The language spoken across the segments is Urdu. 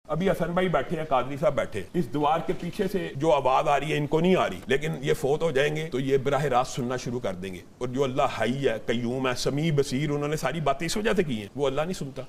ابھی حسن بھائی بیٹھے ہیں، قادری صاحب بیٹھے، اس دیوار کے پیچھے سے جو آواز آ رہی ہے ان کو نہیں آ رہی، لیکن یہ فوت ہو جائیں گے تو یہ براہ راست سننا شروع کر دیں گے. اور جو اللہ حی ہے، قیوم ہے، سمیع بصیر، انہوں نے ساری باتیں اس وجہ سے کی ہیں، وہ اللہ نہیں سنتا.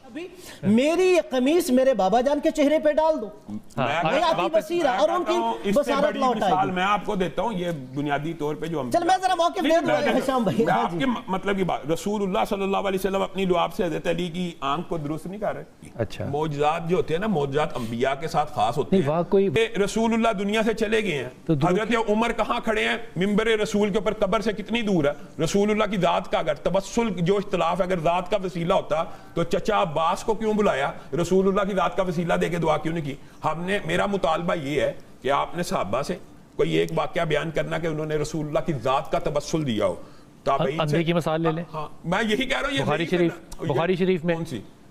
میری یہ قمیص میرے بابا جان کے چہرے پہ ڈال دو، اور ان کی بصارت لوٹ آئے گی. میں آپ کو دیتا ہوں یہ بنیادی طور پہ جو چل میں ذرا موقف دے دوں حشام بھائی. آپ کے مطلب کی بات، رسول اللہ صلی اللہ علیہ وسلم اپنی لعاب سے حضرت علی کی آنکھ کو درست نہیں کر رہے. اچھا، معجزات جو ہوتے ہیں نا، معجزات انبیاء کے ساتھ خاص ہوتے ہیں. رسول اللہ دنیا سے چلے گئے ہیں، حضرت عمر کہاں کھڑے ہیں؟ ممبر رسول کے اوپر، قبر سے کتنی دور ہے؟ رسول اللہ کی ذات کا اگر تبسل جو اختلاف ہے، اگر ذات کا وسیلہ ہوتا تو چچا عباس کو کیوں بلایا؟ رسول اللہ کی ذات کا وسیلہ دے کے دعا کیوں نہیں کی؟ ہم نے، میرا مطالبہ یہ ہے کہ آپ نے صحابہ سے کوئی ایک واقعہ بیان کرنا کہ انہوں نے رسول اللہ کی ذات کا تبسل دیا ہو. اندھے کی مثال لے لیں. ہاں میں یہی کہہ رہا ہوں، بخاری شریف میں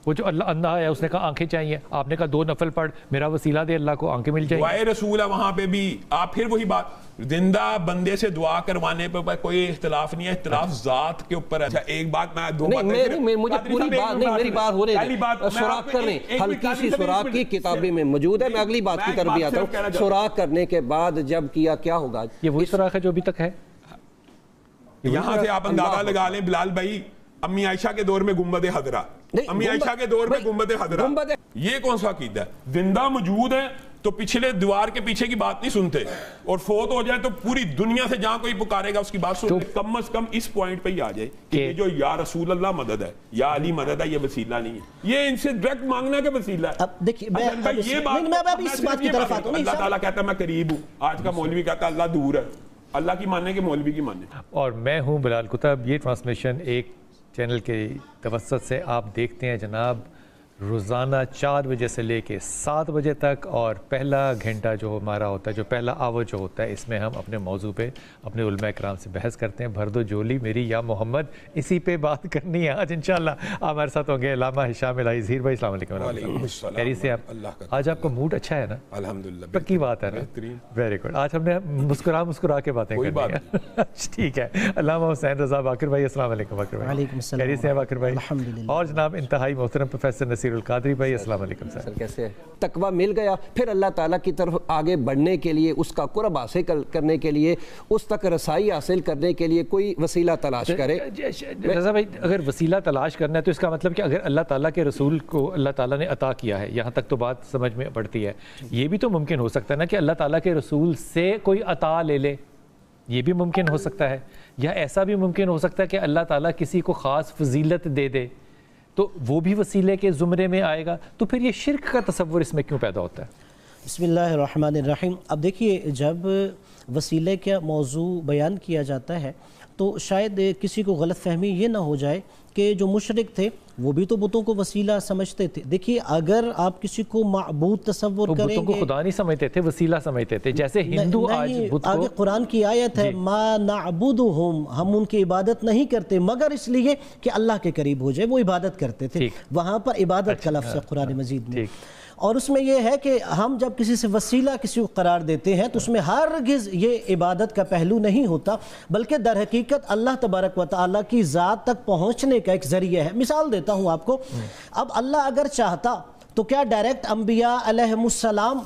وہ جو اللہ اندھا ہے، اس نے کہا آنکھیں چاہیے، آپ نے کہا 2 نفل پڑھ، میرا وسیلہ دے اللہ کو، آنکھیں مل جائیں. دعائے رسول ہے وہاں پہ بھی. آپ پھر وہی بات، زندہ بندے سے دعا کروانے پہ کوئی اختلاف نہیں ہے، اختلاف ذات کے اوپر ہے. اچھا ایک بات میں دو باتیں، مجھے پوری بات نہیں، میری بات ہو رہی ہے. سوراخ کرنے، ہلکی سی سوراخ کی کتابیں میں موجود ہے. میں اگلی بات کی طرف بھی آتا ہوں. سوراخ کرنے کے بعد جب کیا کیا ہوگا؟ یہ وہی سوراخ ہے جو ابھی تک ہے. یہاں سے آپ اندازہ لگا لیں بلال بھائی، امی عائشہ کے دور میں گنبد خضرا، امی عائشہ کے دور میں گنبد خضرا، یہ کون سا عقیدہ ہے؟ زندہ موجود ہے تو پچھلے دیوار کے پیچھے کی بات نہیں سنتے، اور فوت ہو جائے تو پوری دنیا سے جہاں کوئی پکارے گا اس کی بات سنتے. کم از کم اس پوائنٹ پہ ہی آ جائے کہ یہ جو یا رسول اللہ مدد ہے، یا علی مدد ہے، یہ وسیلہ نہیں ہے. یہ ان سے ڈائریکٹ مانگنا کہ وسیلہ ہے. اب دیکھیے یہ بات اس بات کی طرف آتا ہوں. اللہ تعالیٰ کہتا ہے میں قریب ہوں، آج کا مولوی کہتا ہے اللہ دور ہے. اللہ کی ماننے کے مولوی کی ماننے. اور میں ہوں بلال کتب. یہ ٹرانسمیشن ایک چینل کے توسط سے آپ دیکھتے ہیں جناب، روزانہ 4 بجے سے لے کے 7 بجے تک، اور پہلا گھنٹہ جو ہمارا ہوتا ہے، جو پہلا آور جو ہوتا ہے، اس میں ہم اپنے موضوع پہ اپنے علماء کرام سے بحث کرتے ہیں. بھر دو جولی میری یا محمد، اسی پہ بات کرنی ہے آج انشاءاللہ. آپ ہمارے ساتھ ہوں گے علامہ ہشام الہی ظہیر بھائی. السلام علیکم. خیریت سے آپ؟ آج آپ کا موڈ اچھا ہے نا؟ الحمدللہ، پکی بات ہے نا؟ Very good. آج ہم نے مسکرا کے باتیں کرنی ہیں. ٹھیک ہے. علامہ حسین رضا باقر بھائی، السلام علیکم. باقر بھائی وعلیکم السلام. خیریت سے ہیں باقر بھائی؟ الحمدللہ. اور جناب انتہائی محترم پروفیسر نصیر القادری بھائی، السلام علیکم. سر کیسے تقویٰ مل گیا، پھر اللہ تعالیٰ کی طرف آگے بڑھنے کے لیے، اس کا قرب حاصل کرنے کے لیے، اس تک رسائی حاصل کرنے کے لیے کوئی وسیلہ تلاش کرے. رضا بھائی اگر وسیلہ تلاش کرنا ہے تو اس کا مطلب کہ اگر اللہ تعالیٰ کے رسول کو اللہ تعالیٰ نے عطا کیا ہے، یہاں تک تو بات سمجھ میں پڑتی ہے. یہ بھی تو ممکن ہو سکتا ہے نا کہ اللہ تعالیٰ کے رسول سے کوئی عطا لے لے، یہ بھی ممکن ہو سکتا ہے. یا ایسا بھی ممکن ہو سکتا ہے کہ اللہ تعالیٰ کسی کو خاص فضیلت دے دے تو وہ بھی وسیلے کے زمرے میں آئے گا. تو پھر یہ شرک کا تصور اس میں کیوں پیدا ہوتا ہے؟ بسم اللہ الرحمن الرحیم. اب دیکھیے، جب وسیلے کا موضوع بیان کیا جاتا ہے تو شاید کسی کو غلط فہمی یہ نہ ہو جائے کہ جو مشرک تھے وہ بھی تو بتوں کو وسیلہ سمجھتے تھے. دیکھیے اگر آپ کسی کو معبود تصور کریں گے، بتوں کو خدا نہیں سمجھتے تھے، وسیلہ سمجھتے تھے. جیسے ہندو آج بت کو، آگے قرآن کی آیت ہے ما نعبدہم، ہم ان کی عبادت نہیں کرتے مگر اس لیے کہ اللہ کے قریب ہو جائے. وہ عبادت کرتے تھے، وہاں پر عبادت کا لفظ ہے قرآن مجید میں. اور اس میں یہ ہے کہ ہم جب کسی سے وسیلہ کسی کو قرار دیتے ہیں تو اس میں ہرگز یہ عبادت کا پہلو نہیں ہوتا، بلکہ در حقیقت اللہ تبارک و تعالیٰ کی ذات تک پہنچنے کا ایک ذریعہ ہے. مثال دیتا ہوں آپ کو. اب اللہ اگر چاہتا تو کیا ڈائریکٹ انبیاء علیہم السلام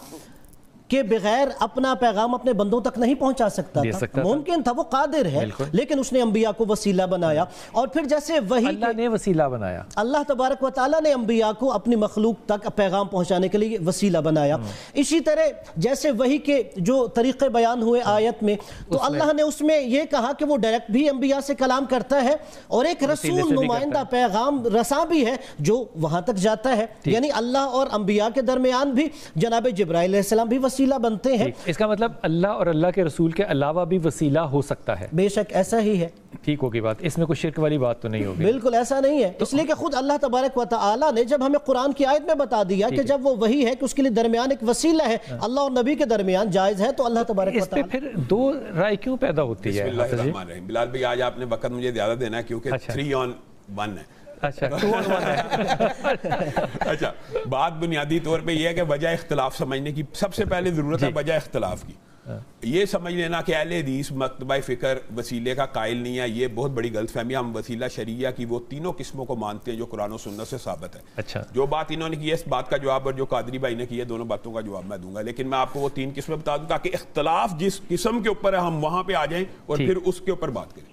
کے بغیر اپنا پیغام اپنے بندوں تک نہیں پہنچا سکتا تھا؟ ممکن تھا، وہ قادر ہے، لیکن اس نے انبیاء کو وسیلہ بنایا. اور پھر جیسے وہی اللہ نے وسیلہ بنایا، اللہ تبارک و تعالیٰ نے انبیاء کو اپنی مخلوق تک پیغام پہنچانے کے لیے وسیلہ بنایا. اسی طرح جیسے وہی کے جو طریقے بیان ہوئے آیت میں، تو اللہ نے اس میں یہ کہا کہ وہ ڈائریکٹ بھی انبیاء سے کلام کرتا ہے اور ایک رسول نمائندہ پیغام رساں بھی ہے جو وہاں تک جاتا ہے. یعنی اللہ اور انبیاء کے درمیان بھی جناب جبرائیل علیہ السلام بھی وسیلہ بنتے ہیں. اس کا مطلب اللہ اور اللہ کے رسول کے علاوہ بھی وسیلہ ہو سکتا ہے. بے شک ایسا ہی ہے. ٹھیک ہوگی بات، اس میں کوئی شرک والی بات تو نہیں ہوگی. بالکل ایسا نہیں ہے، اس لیے کہ خود اللہ تبارک و تعالیٰ نے جب ہمیں قرآن کی آیت میں بتا دیا کہ جب وہ وہی ہے کہ اس کے لیے درمیان ایک وسیلہ ہے، اللہ اور نبی کے درمیان جائز ہے، تو اللہ تبارک و تعالیٰ. اس پہ پھر 2 رائے کیوں پیدا ہوتی ہے؟ بسم اللہ الرحمن الرحیم. بلال بھائی آج آپ نے وقت مجھے زیادہ دینا ہے کیونکہ 3 on 1 ہے. اچھا 2 on 1 ہے. اچھا بات بنیادی طور پہ یہ ہے کہ وجہ اختلاف سمجھنے کی سب سے پہلے ضرورت ہے وجہ اختلاف کی. یہ سمجھ لینا کہ اہل حدیث مکتبہ فکر وسیلے کا قائل نہیں ہے، یہ بہت بڑی غلط فہمی ہے۔ ہم وسیلہ شرعیہ کی وہ تینوں قسموں کو مانتے ہیں جو قرآن و سنت سے ثابت ہے۔ اچھا، جو بات انہوں نے کی ہے اس بات کا جواب اور جو قادری بھائی نے کی ہے دونوں باتوں کا جواب میں دوں گا، لیکن میں آپ کو وہ 3 قسمیں بتا دوں تاکہ اختلاف جس قسم کے اوپر ہے ہم وہاں پہ آ جائیں اور پھر اس کے اوپر بات کریں۔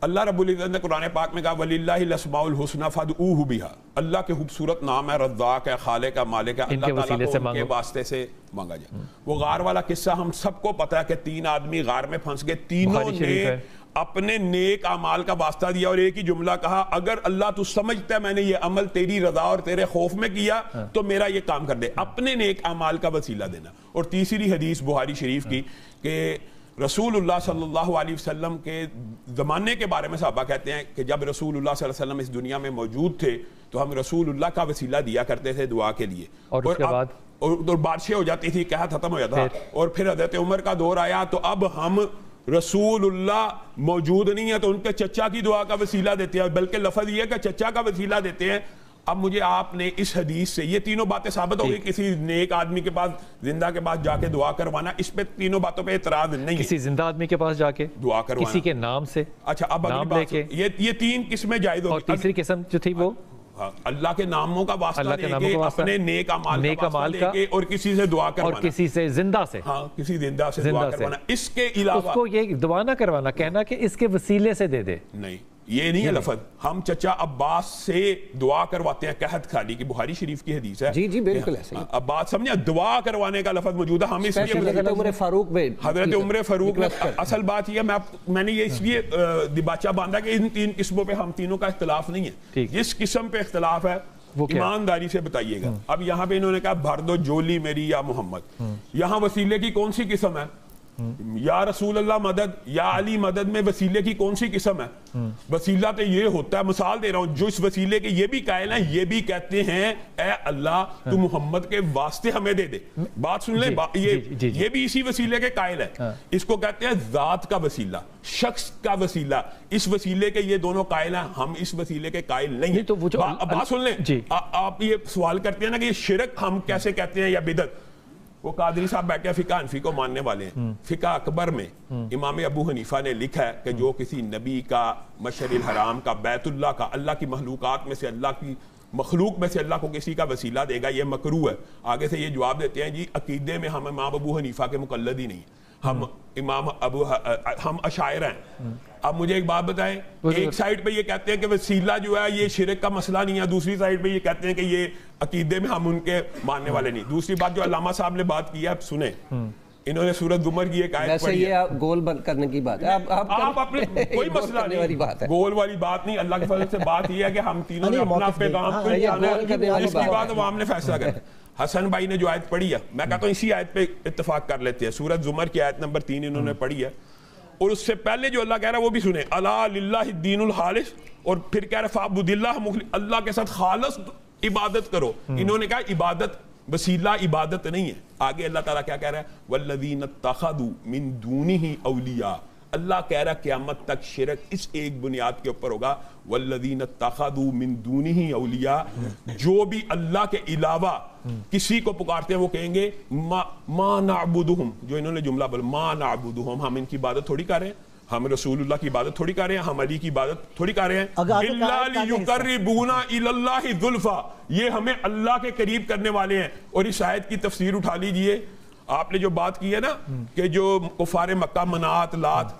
اللہ رب العزت نے قرآن پاک میں کہا وَلِلَّهِ الْأَسْمَاءُ الْحُسْنَى فَادْعُوهُ بِهَا، اللہ کے خوبصورت نام ہے، رزاق ہے، خالق ہے، مالک ہے، اللہ تعالیٰ کو ان کے واسطے سے مانگا جائے۔ وہ غار والا قصہ ہم سب کو پتا ہے کہ 3 آدمی غار میں پھنس گئے، تینوں نے اپنے نیک اعمال کا واسطہ دیا اور ایک ہی جملہ کہا اگر اللہ تو سمجھتا ہے میں نے یہ عمل تیری رضا اور تیرے خوف میں کیا تو میرا یہ کام کر دے، اپنے نیک اعمال کا وسیلہ دینا۔ اور تیسری حدیث بخاری شریف کی کہ رسول اللہ صلی اللہ علیہ وسلم کے زمانے کے بارے میں صحابہ کہتے ہیں کہ جب رسول اللہ صلی اللہ علیہ وسلم اس دنیا میں موجود تھے تو ہم رسول اللہ کا وسیلہ دیا کرتے تھے دعا کے لیے، اور اس کے بعد اور بارشیں ہو جاتی تھی، قحط ختم ہو جاتا، اور پھر حضرت عمر کا دور آیا تو اب ہم رسول اللہ موجود نہیں ہے تو ان کے چچا کی دعا کا وسیلہ دیتے ہیں، بلکہ لفظ یہ کہ چچا کا وسیلہ دیتے ہیں۔ اب مجھے آپ نے اس حدیث سے یہ تینوں باتیں ثابت ہو گئی، کسی نیک آدمی کے پاس زندہ کے پاس جا کے دعا کروانا، اس پہ تینوں باتوں پہ اعتراض نہیں ہے، کسی زندہ آدمی کے پاس جا کے دعا کروانا، کسی کے نام سے، اچھا اب نام لے کے، یہ 3 قسمیں جائز ہوگی۔ اور تیسری قسم جو تھی وہ اللہ کے ناموں کا واسطہ لے کے، اپنے نیک اعمال کا واسطہ لے کے، اور کسی سے دعا کروانا، اور کسی سے زندہ سے، ہاں کسی زندہ سے دعا کروانا۔ اس کے علاوہ اس کو یہ دعا نہ کروانا، کہنا کہ اس کے وسیلے سے دے دے، نہیں یہ نہیں ہے لفظ۔ ہم چچا عباس سے دعا کرواتے ہیں، قحط خالی کی بخاری شریف کی حدیث ہے، جی جی بالکل ایسے ہی۔ اب بات سمجھے، دعا کروانے کا لفظ موجود ہے، ہم اس لیے حضرت عمر فاروق میں، حضرت عمر فاروق میں اصل بات یہ ہے، میں نے یہ اس لیے دباچہ باندھا کہ ان 3 قسموں پہ ہم تینوں کا اختلاف نہیں ہے، جس قسم پہ اختلاف ہے ایمانداری سے بتائیے گا۔ اب یہاں پہ انہوں نے کہا بھر دو جولی میری یا محمد، یہاں وسیلے کی کون سی قسم ہے؟ یا رسول اللہ مدد، یا علی مدد میں وسیلے کی کون سی قسم ہے؟ وسیلہ تو یہ ہوتا ہے، مثال دے رہا ہوں، جو اس وسیلے کے یہ بھی قائل ہیں، یہ بھی کہتے ہیں اے اللہ تو محمد کے واسطے ہمیں دے دے۔ بات سن لیں، یہ بھی اسی وسیلے کے قائل ہے، اس کو کہتے ہیں ذات کا وسیلہ، شخص کا وسیلہ، اس وسیلے کے یہ دونوں قائل ہیں، ہم اس وسیلے کے قائل نہیں ہیں۔ بات سن لیں، آپ یہ سوال کرتے ہیں نا کہ یہ شرک ہم کیسے کہتے ہیں یا بدعت، وہ قادری صاحب بیٹھے ہیں فقہ حنفی کو ماننے والے ہیں، فقہ اکبر میں امام ابو حنیفہ نے لکھا ہے کہ جو کسی نبی کا، مشعر الحرام کا، بیت اللہ کا، اللہ کی مخلوقات میں سے، اللہ کی مخلوق میں سے اللہ کو کسی کا وسیلہ دے گا، یہ مکروہ ہے۔ آگے سے یہ جواب دیتے ہیں جی عقیدے میں ہم امام ابو حنیفہ کے مقلد ہی نہیں، ہم اشاعرہ ہیں۔ اب مجھے ایک بات بتائیں، ایک سائیڈ پہ یہ کہتے ہیں کہ وسیلہ جو ہے یہ شرک کا مسئلہ نہیں ہے، دوسری سائیڈ پہ یہ کہتے ہیں کہ یہ عقیدے میں ہم ان کے ماننے والے نہیں۔ دوسری بات جو علامہ صاحب نے بات کی ہے، آپ سنیں، انہوں نے سورۃ زمر کی ایک آیت پڑھی ہے، یہ گول بند کرنے کی بات ہے، آپ اپنے کوئی مسئلہ نہیں، گول والی بات نہیں، اللہ کے فضل سے بات یہ ہے کہ ہم تینوں نے اپنا پیغام کو جانا ہے، اس کی بات عوام نے فیصلہ کرنا ہے۔ حسن بھائی نے جو آیت پڑھی ہے، میں کہتا ہوں اسی آیت پہ اتفاق کر لیتے ہیں، سورۃ زمر کی آیت نمبر 3 انہوں نے پڑھی ہے، اور اس سے پہلے جو اللہ کہہ رہا ہے وہ بھی سنیں، الا للہ الدین الخالص، اور پھر کہہ رہا ہے فاعبد اللہ، اللہ کے ساتھ خالص عبادت کرو۔ انہوں نے کہا عبادت وسیلہ عبادت نہیں ہے۔ آگے اللہ تعالیٰ کیا کہہ رہا ہے، والذین اتخذوا من دونہ اولیاء، اللہ کہہ رہا ہے قیامت تک شرک اس ایک بنیاد کے اوپر ہوگا، والذین اتخذوا من دونہ اولیاء، جو بھی اللہ کے علاوہ کسی کو پکارتے ہیں وہ کہیں گے ما نعبدہم، جو انہوں نے جملہ بولا ما نعبدہم، ہم ان کی عبادت تھوڑی کر رہے ہیں، ہم رسول اللہ کی عبادت تھوڑی کر رہے ہیں، ہم علی کی عبادت تھوڑی کر رہے ہیں، الا لیقربونا الی اللہ زلفا، یہ ہمیں اللہ کے قریب کرنے والے ہیں۔ اور اس آیت کی تفسیر اٹھا لیجئے، آپ نے جو بات کی ہے نا کہ جو کفار مکہ منات لات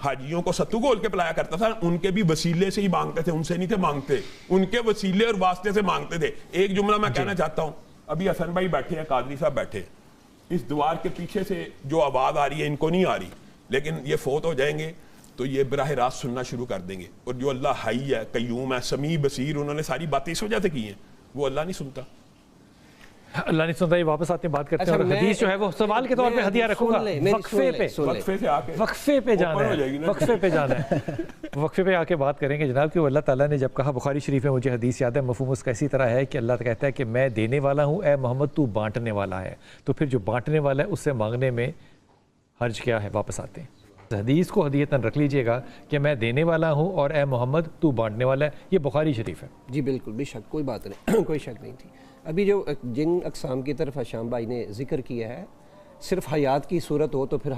حاجیوں کو ستو گول کے پلایا کرتا تھا، ان کے بھی وسیلے سے ہی مانگتے تھے، ان سے نہیں تھے مانگتے، ان کے وسیلے اور واسطے سے مانگتے تھے۔ ایک جملہ میں کہنا چاہتا ہوں، ابھی حسن بھائی بیٹھے ہیں، قادری صاحب بیٹھے ہیں، اس دیوار کے پیچھے سے جو آواز آ رہی ہے ان کو نہیں آ رہی، لیکن یہ فوت ہو جائیں گے تو یہ براہ راست سننا شروع کر دیں گے، اور جو اللہ حی ہے، قیوم ہے، سمیع بصیر، انہوں نے ساری باتیں اس وجہ سے کی ہیں، وہ اللہ نہیں سنتا، اللہ نہیں سنتا۔ یہ واپس آتے ہیں، بات کرتے ہیں، اور حدیث جو ہے وہ سوال کے طور پہ ہدیہ رکھوں گا، وقفے پہ، وقفے پہ جانا ہے، وقفے پہ جانا ہے، وقفے پہ آ کے بات کریں گے جناب کہ وہ اللہ تعالیٰ نے جب کہا، بخاری شریف میں مجھے حدیث یاد ہے، مفہوم اس کا اسی طرح ہے کہ اللہ کہتا ہے کہ میں دینے والا ہوں، اے محمد تو بانٹنے والا ہے، تو پھر جو بانٹنے والا ہے اس سے مانگنے میں حرج کیا ہے؟ واپس آتے ہیں، حدیث کو ہدیتاً رکھ لیجئے گا کہ میں دینے والا ہوں اور اے محمد تو بانٹنے والا ہے، یہ بخاری شریف ہے۔ جی بالکل، بے شک، کوئی بات نہیں، کوئی شک نہیں تھی۔ ابھی جو جن اقسام کی طرف شام بھائی نے ذکر کیا ہے، صرف حیات کی صورت ہو تو پھر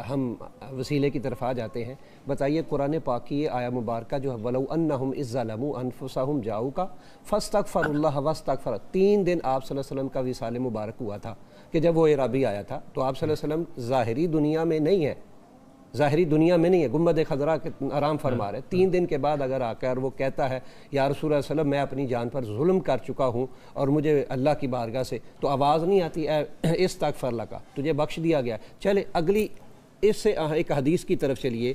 ہم وسیلے کی طرف آ جاتے ہیں. بتائیے قرآن پاک کی یہ آیہ مبارکہ جو ہے وَلَوْ أَنَّهُمْ إِذْ ظَلَمُوا أَنفُسَهُمْ جَاءُوكَ فَاسْتَغْفَرُوا اللَّهَ وَاسْتَغْفَرَ 3 دن آپ صلی اللہ علیہ وسلم کا وصال مبارک ہوا تھا کہ جب وہ عرابی آیا تھا تو آپ صلی اللہ علیہ وسلم ظاہری دنیا میں نہیں ہے, ظاہری دنیا میں نہیں ہے, گنبد خضرا کے آرام فرما رہے. 3 دن کے بعد اگر آ کر وہ کہتا ہے یا رسول اللہ صلی اللہ علیہ وسلم میں اپنی جان پر ظلم کر چکا ہوں اور مجھے اللہ کی بارگاہ سے, تو آواز نہیں آتی اے استغفر لک, تجھے بخش دیا گیا. چلے اگلی اس سے ایک حدیث کی طرف چلیے.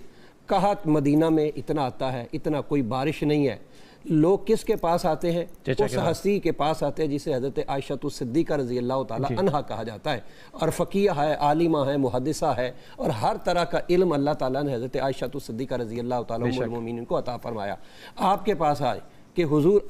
کہا مدینہ میں اتنا آتا ہے, اتنا کوئی بارش نہیں ہے, لوگ کس کے پاس آتے ہیں؟ اس ہستی کے پاس آتے ہیں جسے حضرت عائشہ صدیقہ رضی اللہ تعالی عنہا کہا جاتا ہے, اور فقیہ ہے, عالمہ ہے, محدثہ ہے, اور ہر طرح کا علم اللہ تعالیٰ نے حضرت عائشہ صدیقہ رضی اللہ تعالی عنہ المومنین کو عطا فرمایا. آپ کے پاس آئے کہ حضور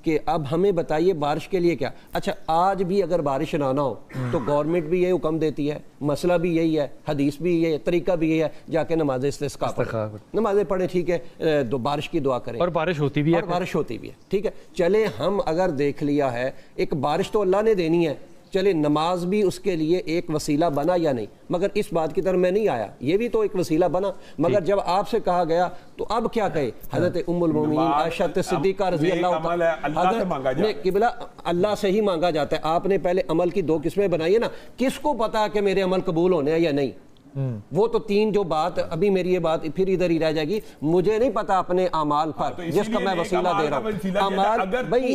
کہ اب ہمیں بتائیے بارش کے لیے کیا. اچھا آج بھی اگر بارش نہ ہو تو گورنمنٹ بھی یہی حکم دیتی ہے, مسئلہ بھی یہی ہے, حدیث بھی یہی ہے, طریقہ بھی یہی ہے, جا کے نماز استسقاء پڑھیں, نمازیں پڑھیں, ٹھیک ہے, تو بارش کی دعا کریں, اور بارش ہوتی بھی ہے, اور بارش ہوتی بھی ہے, ٹھیک ہے. چلے ہم اگر دیکھ لیا ہے ایک بارش تو اللہ نے دینی ہے, چلے نماز بھی اس کے لیے ایک وسیلہ بنا یا نہیں, مگر اس بات کی طرف میں نہیں آیا, یہ بھی تو ایک وسیلہ بنا. مگر جب آپ سے کہا گیا تو اب کیا کہے؟ حضرت ام المومنین عائشہ صدیقہ رضی اللہ تعالی قبلہ اللہ سے ہی مانگا جاتا ہے. آپ نے پہلے عمل کی 2 قسمیں بنائی ہے نا, کس کو پتا ہے کہ میرے عمل قبول ہونے ہیں یا نہیں؟ وہ تو 3 جو بات, ابھی میری یہ بات پھر ادھر ہی رہ جائے گی, مجھے نہیں پتا اپنے اعمال پر جس کا میں وسیلہ دے رہا ہوں. اعمال بھائی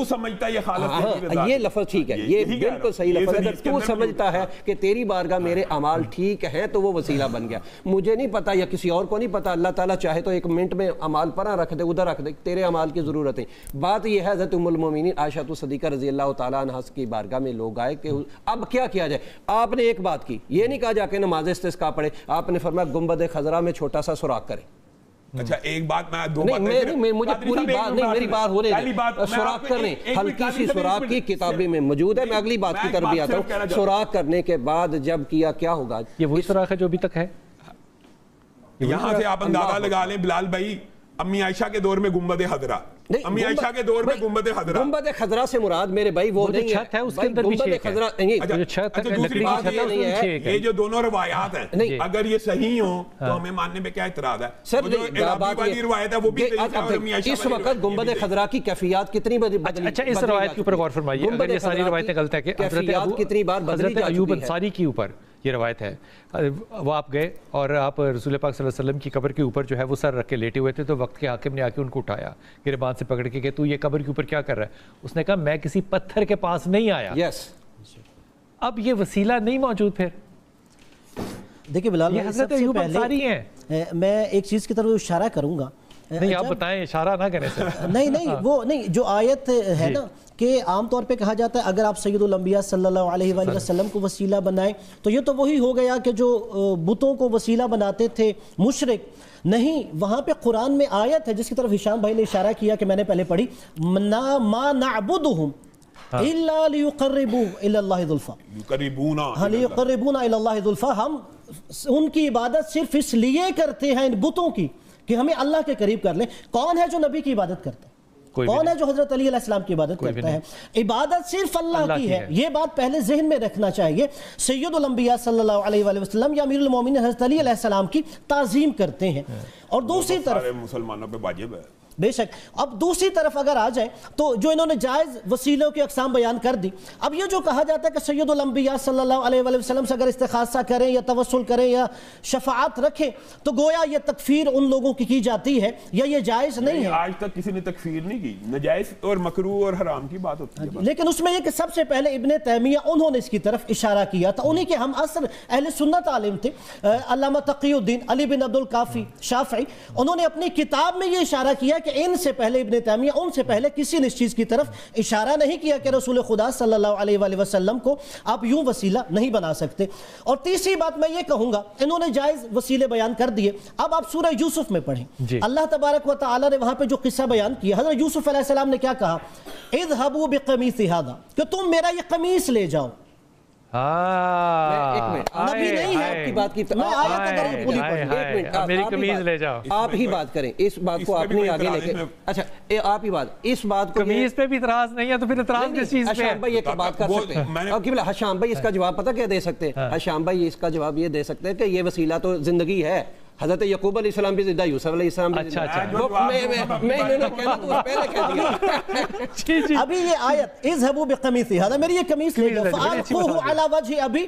یہ لفظ ٹھیک ہے, یہ بالکل صحیح لفظ ہے. اگر تو سمجھتا ہے کہ تیری بارگاہ میرے اعمال ٹھیک ہیں تو وہ وسیلہ بن گیا. مجھے نہیں پتا یا کسی اور کو نہیں پتا, اللہ تعالیٰ چاہے تو 1 منٹ میں اعمال پر رکھ دے, ادھر رکھ دے, تیرے اعمال کی ضرورت ہے. بات یہ ہے حضرت ام المومنین عائشہ صدیقہ رضی اللہ تعالیٰ عنہا کی بارگاہ میں لوگ آئے کہ اب کیا کیا جائے. آپ نے ایک بات کی, یہ نہیں کہا جا کے نماز استسقاء پڑھے, آپ نے فرمایا گنبد خضرا میں چھوٹا سا سوراخ کریں. اچھا ایک بات میں 2 باتیں مجھے پوری بات نہیں, میری بات ہو رہی ہے. سوراخ کرنے, ہلکی سی سوراخ کی کتابیں میں موجود ہے. میں اگلی بات کی طرف بھی آتا ہوں. سوراخ کرنے کے بعد جب کیا ہوگا؟ یہ وہی سوراخ ہے جو ابھی تک ہے. یہاں سے آپ اندازہ لگا لیں بلال بھائی, امی عائشہ کے دور میں گنبد خضرا, امی عائشہ کے دور میں گنبد خضرا, گنبد خضرا سے مراد میرے بھائی وہ نہیں ہے, چھت ہے اس کے اندر بھی چھت ہے. جو چھت ہے لکڑی کی چھت ہے اس میں چھت ہے. یہ جو دونوں روایات ہیں اگر یہ صحیح ہوں تو ہمیں ماننے میں کیا اعتراض ہے؟ سر والی روایت ہے وہ بھی اس وقت گنبد خضرا کی کیفیات کتنی بدلی. اچھا اس روایت کے اوپر غور فرمائیے. اگر یہ ساری روایتیں غلط ہے کہ حضرت ایوب انصاری کے اوپر یہ روایت ہے, وہ آپ گئے اور آپ رسول پاک صلی اللہ علیہ وسلم کی قبر کے اوپر جو ہے وہ سر رکھ کے لیٹے ہوئے تھے, تو وقت کے حاکم نے آ کے ان کو اٹھایا گریبان سے پکڑ کے کہ تو یہ قبر کے اوپر کیا کر رہا ہے؟ اس نے کہا میں کسی پتھر کے پاس نہیں آیا. اب یہ وسیلہ نہیں موجود. پھر دیکھیں بلال, یہ حضرت ایوب انصاری ہیں. میں ایک چیز کی طرف اشارہ کروں گا. نہیں آپ بتائیں, اشارہ نہ کریں سر. نہیں وہ نہیں, جو آیت ہے نا کہ عام طور پہ کہا جاتا ہے اگر آپ سید الانبیاء صلی اللہ علیہ وآلہ وسلم کو وسیلہ بنائیں تو یہ تو وہی ہو گیا کہ جو بتوں کو وسیلہ بناتے تھے مشرک. نہیں, وہاں پہ قرآن میں آیت ہے جس کی طرف ہشام بھائی نے اشارہ کیا کہ میں نے پہلے پڑھی, ما نعبدہم الا لیقربوا الی اللہ ذلفا, لیقربونا الی اللہ ذلفا, ہم ان کی عبادت صرف اس لیے کرتے ہیں ان بتوں کی کہ ہمیں اللہ کے قریب کر لیں. کون ہے جو نبی کی عبادت کرتا ہے؟ کون ہے جو حضرت علی علیہ السلام کی عبادت کرتا ہے؟ عبادت صرف اللہ کی ہے. یہ بات پہلے ذہن میں رکھنا چاہیے. سید الانبیاء صلی اللہ علیہ وآلہ وسلم یا امیر المومنین حضرت علی علیہ السلام کی تعظیم کرتے ہیں, اور دوسری طرف مسلمانوں پہ واجب ہے بے شک. اب دوسری طرف اگر آ جائیں تو جو انہوں نے جائز وسیلوں کی اقسام بیان کر دی. اب یہ جو کہا جاتا ہے کہ سید الانبیاء صلی اللہ علیہ وآلہ وسلم سے اگر استخاصہ کریں یا توسل کریں یا شفاعت رکھیں تو گویا یہ تکفیر ان لوگوں کی جاتی ہے یا یہ جائز نہیں ہے. آج تک کسی نے تکفیر نہیں کی, نجائز اور مکروہ اور حرام کی بات ہوتی ہے. لیکن اس میں یہ کہ سب سے پہلے ابن تیمیہ انہوں نے اس کی طرف اشارہ کیا تھا. انہی کے ہم اصل اہل سنت عالم تھے, علامہ تقی الدین علی بن عبد الکافی شافعی. انہوں نے اپنی کتاب میں یہ اشارہ کیا کہ ان سے پہلے ابن تیمیہ ان سے پہلے کسی نے اس چیز کی طرف اشارہ نہیں کیا کہ رسول خدا صلی اللہ علیہ وآلہ وسلم کو آپ یوں وسیلہ نہیں بنا سکتے. اور تیسری بات میں یہ کہوں گا, انہوں نے جائز وسیلے بیان کر دیے. اب آپ سورہ یوسف میں پڑھیں, اللہ تبارک و تعالی نے وہاں پہ جو قصہ بیان کیا, حضرت یوسف علیہ السلام نے کیا کہا, اذهبوا بقمیص هذا, کہ تم میرا یہ قمیص لے جاؤ. نبی نہیں ہے آپ کی بات کی میری قمیض لے جاؤ، آپ ہی بات کریں اس بات کو، آپ نے آگے لے کے اچھا آپ ہی بات اس بات کو، قمیض پہ بھی اعتراض نہیں ہے تو پھر اعتراض کس چیز پہ ہے؟ حشام بھائی ایک بات کر سکتے ہیں، حشام بھائی اس کا جواب پتہ کیا دے سکتے ہیں؟ حشام بھائی اس کا جواب یہ دے سکتے ہیں کہ یہ وسیلہ تو زندگی ہے، حضرت یعقوب علیہ السلام بھی زندہ، یوسف علیہ السلام بھی زندہ۔ میں انہوں نے کہنا تو پہلے کہہ دیا۔ ابھی یہ آیت اذهبوا بقمیصی هذا، میری یہ قمیص لے جاؤ فالقوه علی وجه ابی،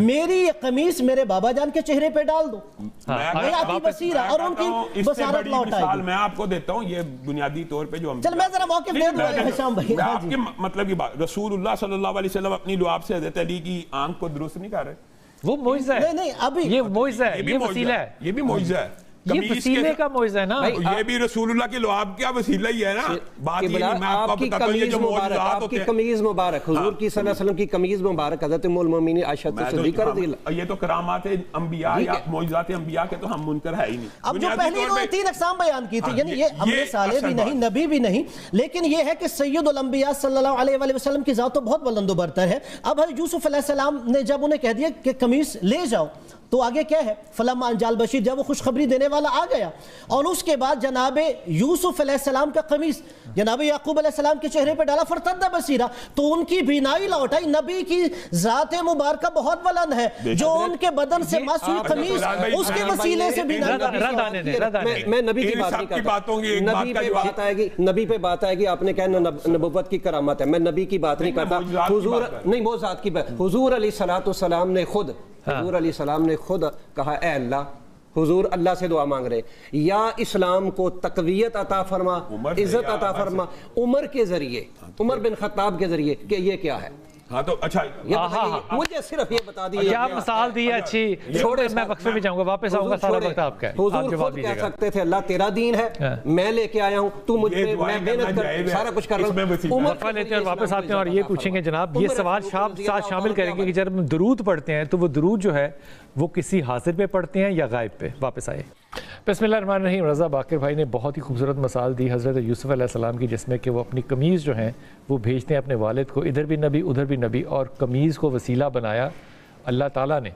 میری یہ قمیص میرے بابا جان کے چہرے پہ ڈال دو، میں آتی بصیرہ، اور ان کی بصارت لوٹ آئے گی۔ میں آپ کو دیتا ہوں یہ بنیادی طور پہ جو چل میں ذرا موقف دے دوں حشام بھائی، آپ کے مطلب کی بات، رسول اللہ صلی اللہ علیہ وسلم اپنی لعاب سے حضرت علی کی آنکھ کو درست نہیں کر رہے، وہ معجزہ ہے، نہیں ابھی یہ معجزہ ہے، یہ وسیلہ ہے، یہ بھی معجزہ ہے، یہ وسیلے کا معجزہ ہے نا، یہ بھی رسول اللہ کے لعاب کا وسیلہ ہی ہے نا۔ بات یہ نہیں، میں آپ کو بتاتا ہوں یہ جو معجزات ہوتے ہیں، آپ کی قمیض مبارک، حضور کی صلی اللہ علیہ وسلم کی قمیض مبارک حضرت ام المؤمنین عائشہ صدیقہ رضی اللہ، یہ تو کرامات انبیاء یا معجزات انبیاء کے تو ہم منکر ہے ہی نہیں۔ اب جو پہلی انہوں نے 3 اقسام بیان کی تھی، یعنی یہ انبیاء صالح بھی نہیں، نبی بھی نہیں، لیکن یہ ہے کہ سید الانبیاء صلی اللہ علیہ وآلہ وسلم کی ذات تو بہت بلند و برتر ہے۔ اب حضرت یوسف علیہ السلام نے جب انہیں کہہ دیا کہ قمیص لے جاؤ تو آگے کیا ہے؟ فلما ان جال بشیر، جب وہ خوشخبری دینے والا آ گیا، اور اس کے بعد جناب یوسف علیہ السلام کا قمیص جناب یعقوب علیہ السلام کے چہرے پہ ڈالا، فرتد بصیرہ، تو ان کی بینائی لوٹ آئی۔ نبی کی ذات مبارکہ بہت بلند ہے، جو ان کے بدن سے مس ہوئی قمیص اس کے وسیلے سے بینائی میں نبی کی بات نہیں کرتا، نبی پہ بات آئے گی، نبی پہ بات آئے گی، آپ نے کہا نبوت کی کرامت ہے، میں نبی کی بات نہیں کرتا، حضور نہیں وہ ذات کی بات، حضور علیہ الصلوۃ والسلام نے خود، حضور علیہ السلام نے خود کہا اے اللہ، حضور اللہ سے دعا مانگ رہے یا اسلام کو تقویت عطا فرما، عزت عطا فرما، عمر کے ذریعے، عمر بن خطاب کے ذریعے، کہ یہ کیا ہے؟ ہاں تو اچھا مجھے صرف یہ بتا دیجیے، کیا مثال دی ہے اچھی، چھوڑے میں وقفے میں جاؤں گا، واپس آؤں گا، سارا وقت آپ کا ہے، حضور خود کہہ سکتے تھے اللہ تیرا دین ہے، میں لے کے آیا ہوں، تو مجھ پہ میں محنت کر سارا کچھ کر رہا ہوں، وقفہ لیتے ہیں اور واپس آتے ہیں اور یہ پوچھیں گے جناب، یہ سوال ساتھ شامل کریں گے کہ جب ہم درود پڑھتے ہیں تو وہ درود جو ہے وہ کسی حاضر پہ پڑھتے ہیں یا غائب پہ؟ واپس آئے۔ بسم اللہ الرحمن الرحیم۔ رضا باقر بھائی نے بہت ہی خوبصورت مثال دی حضرت یوسف علیہ السلام کی، جس میں کہ وہ اپنی قمیض جو ہیں وہ بھیجتے ہیں اپنے والد کو، ادھر بھی نبی ادھر بھی نبی، اور قمیض کو وسیلہ بنایا اللہ تعالیٰ نے،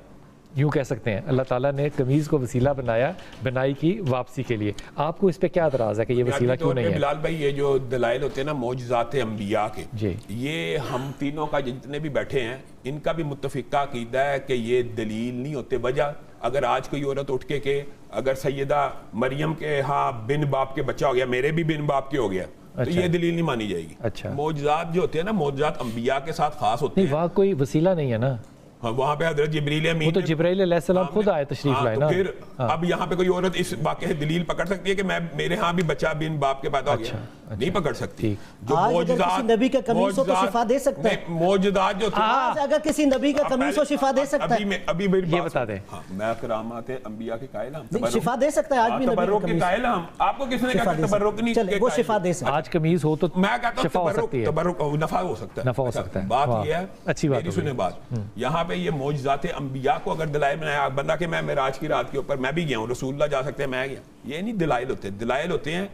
یوں کہہ سکتے ہیں اللہ تعالیٰ نے قمیض کو وسیلہ بنایا بنائی کی واپسی کے لیے۔ آپ کو اس پہ کیا اعتراض ہے کہ یہ وسیلہ کیوں نہیں ہے؟ بلال بھائی یہ جو دلائل ہوتے ہیں نا معجزات انبیاء کے، جی یہ ہم تینوں کا جتنے بھی بیٹھے ہیں ان کا بھی متفقہ عقیدہ ہے کہ یہ دلیل نہیں ہوتے۔ وجہ اگر آج کوئی عورت اٹھ کے کہ اگر سیدہ مریم کے ہاں بن باپ کے بچہ ہو گیا، میرے بھی بن باپ کے ہو گیا، تو یہ دلیل نہیں مانی جائے گی۔ اچھا، معجزات جو ہوتے ہیں نا، معجزات انبیاء کے ساتھ خاص ہوتے ہیں، وہاں کوئی وسیلہ نہیں ہے نا، وہاں پہ حضرت جبریل امین، وہ تو جبرائیل علیہ السلام خود آئے تشریف لائے نا۔ پھر اب یہاں پہ کوئی عورت اس واقعے سے دلیل پکڑ سکتی ہے کہ میں میرے ہاں بھی بچہ بن باپ کے پیدا ہو گیا؟ نہیں پکڑ سکتی۔ جو معجزات نبی کا قمیص ہو تو شفا دے سکتا ہے، معجزات جو اگر کسی نبی کا قمیص ہو شفا دے سکتا ہے، ابھی یہ بتا دیں، میں کرامات انبیاء کے قائل ہوں، شفا دے سکتا ہے آج بھی، تبرک کے قائل ہم، آپ کو کس نے کہا کہ تبرک نہیں؟ چلے وہ شفا دے سکتا ہے، آج قمیض ہو تو میں کہتا شفا ہو سکتی ہے، تبرک نفع ہو سکتا ہے، نفع ہو سکتا ہے۔ بات یہ ہے، اچھی بات میری سنیں بات، یہاں پہ یہ معجزات انبیاء کو اگر دلائل بنایا بندہ کہ میں معراج کی رات کے اوپر میں بھی گیا ہوں، رسول اللہ جا سکتے ہیں میں گیا، یہ نہیں دلائل ہوتے۔ دلائل ہوتے ہیں